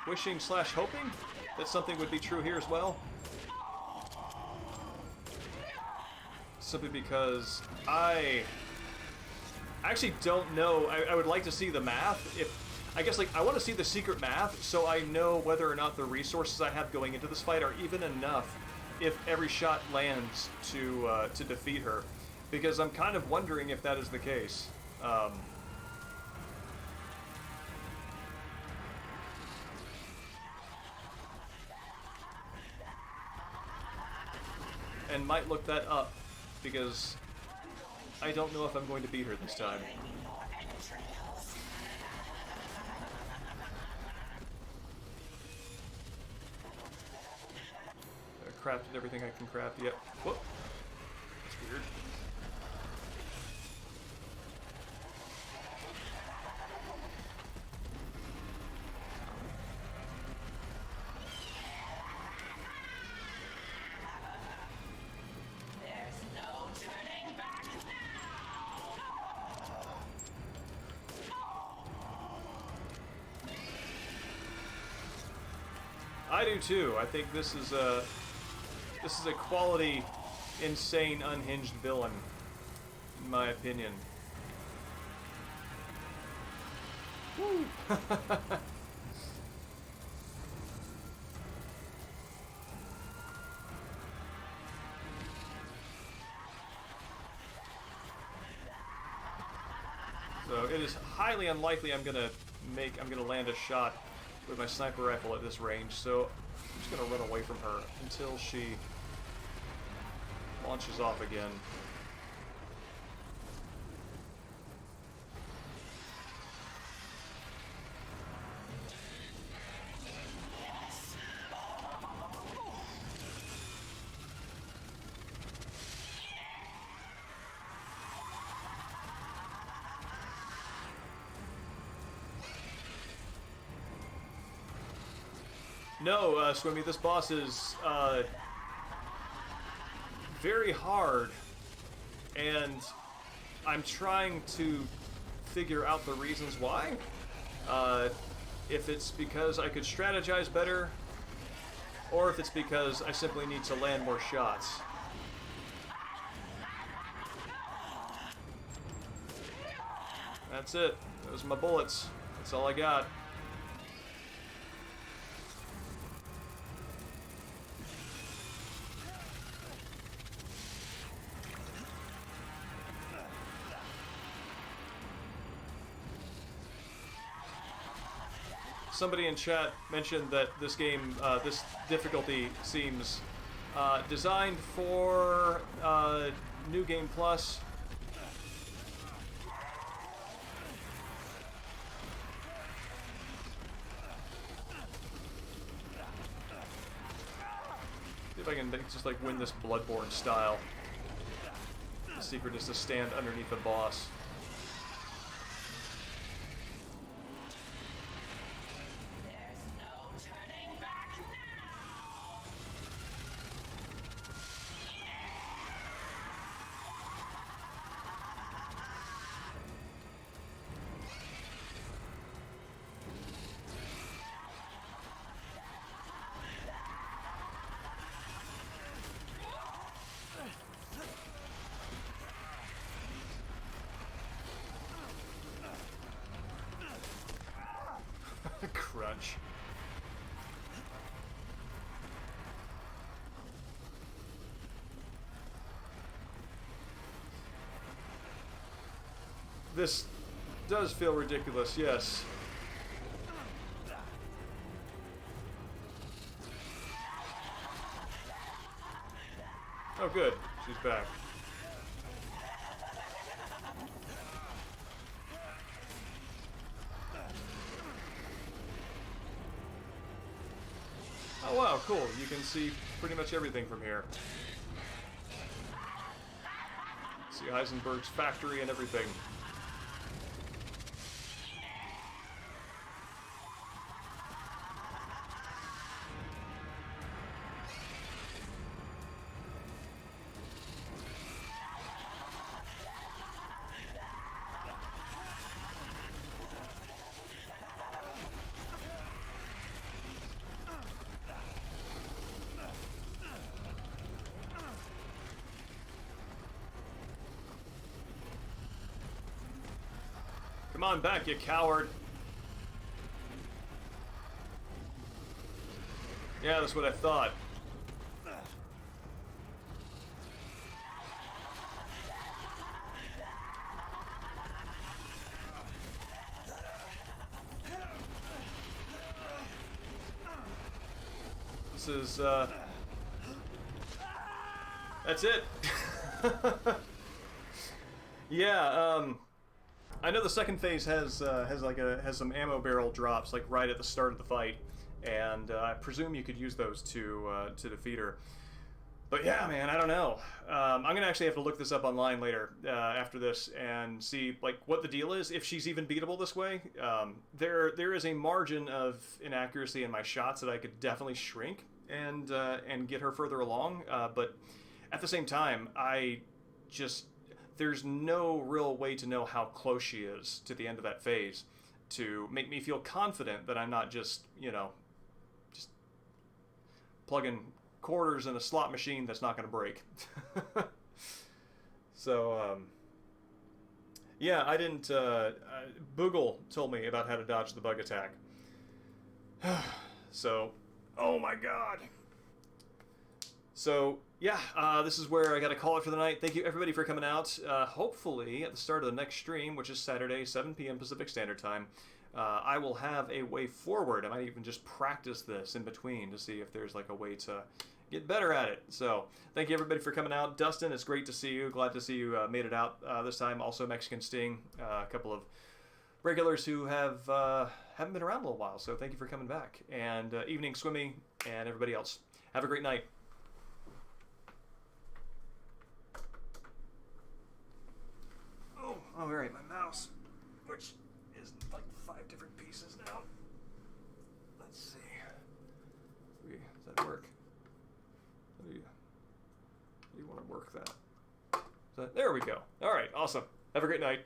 A: wishing / hoping that something would be true here as well. Simply because I actually don't know. I would like to see the math. I guess, like, I want to see the secret math so I know whether or not the resources I have going into this fight are even enough if every shot lands to defeat her. Because I'm kind of wondering if that is the case. And might look that up because I don't know if I'm going to beat her this time. Crafted everything I can craft. Yep. Whoop. That's weird.
F: There's no turning back
A: I do too. I think this is a quality, insane, unhinged villain, in my opinion. Woo! So it is highly unlikely I'm gonna land a shot with my sniper rifle at this range, so I'm just gonna run away from her until she launches off again. No, Swimmy, this boss is very hard, and I'm trying to figure out the reasons why. If it's because I could strategize better, or if it's because I simply need to land more shots. That's it. Those are my bullets. That's all I got. Somebody in chat mentioned that this game, this difficulty seems designed for New Game Plus. See if I can just like win this Bloodborne style. The secret is to stand underneath the boss. Crunch. This does feel ridiculous, yes. Oh good, she's back. Oh wow, cool. You can see pretty much everything from here. See Heisenberg's factory and everything. Come on back, you coward. Yeah, that's what I thought. This is, that's it. Yeah, I know the second phase has some ammo barrel drops like right at the start of the fight, and I presume you could use those to defeat her. But yeah, man, I don't know. I'm gonna actually have to look this up online later after this and see like what the deal is, if she's even beatable this way. There is a margin of inaccuracy in my shots that I could definitely shrink and get her further along. But at the same time, there's no real way to know how close she is to the end of that phase to make me feel confident that I'm not just plugging quarters in a slot machine that's not going to break. So, yeah, I didn't... Boogle told me about how to dodge the bug attack. So, oh my god. So, yeah, this is where I got to call it for the night. Thank you, everybody, for coming out. Hopefully, at the start of the next stream, which is Saturday, 7 p.m. Pacific Standard Time, I will have a way forward. I might even just practice this in between to see if there's like a way to get better at it. So, thank you, everybody, for coming out. Dustin, it's great to see you. Glad to see you made it out this time. Also, Mexican Sting, a couple of regulars who haven't been around in a little while. So, thank you for coming back. And Evening Swimmy and everybody else. Have a great night. Oh, all right, my mouse, which is like 5 different pieces now. Let's see. Does that work? How do you want to work that? There we go. All right, awesome. Have a great night.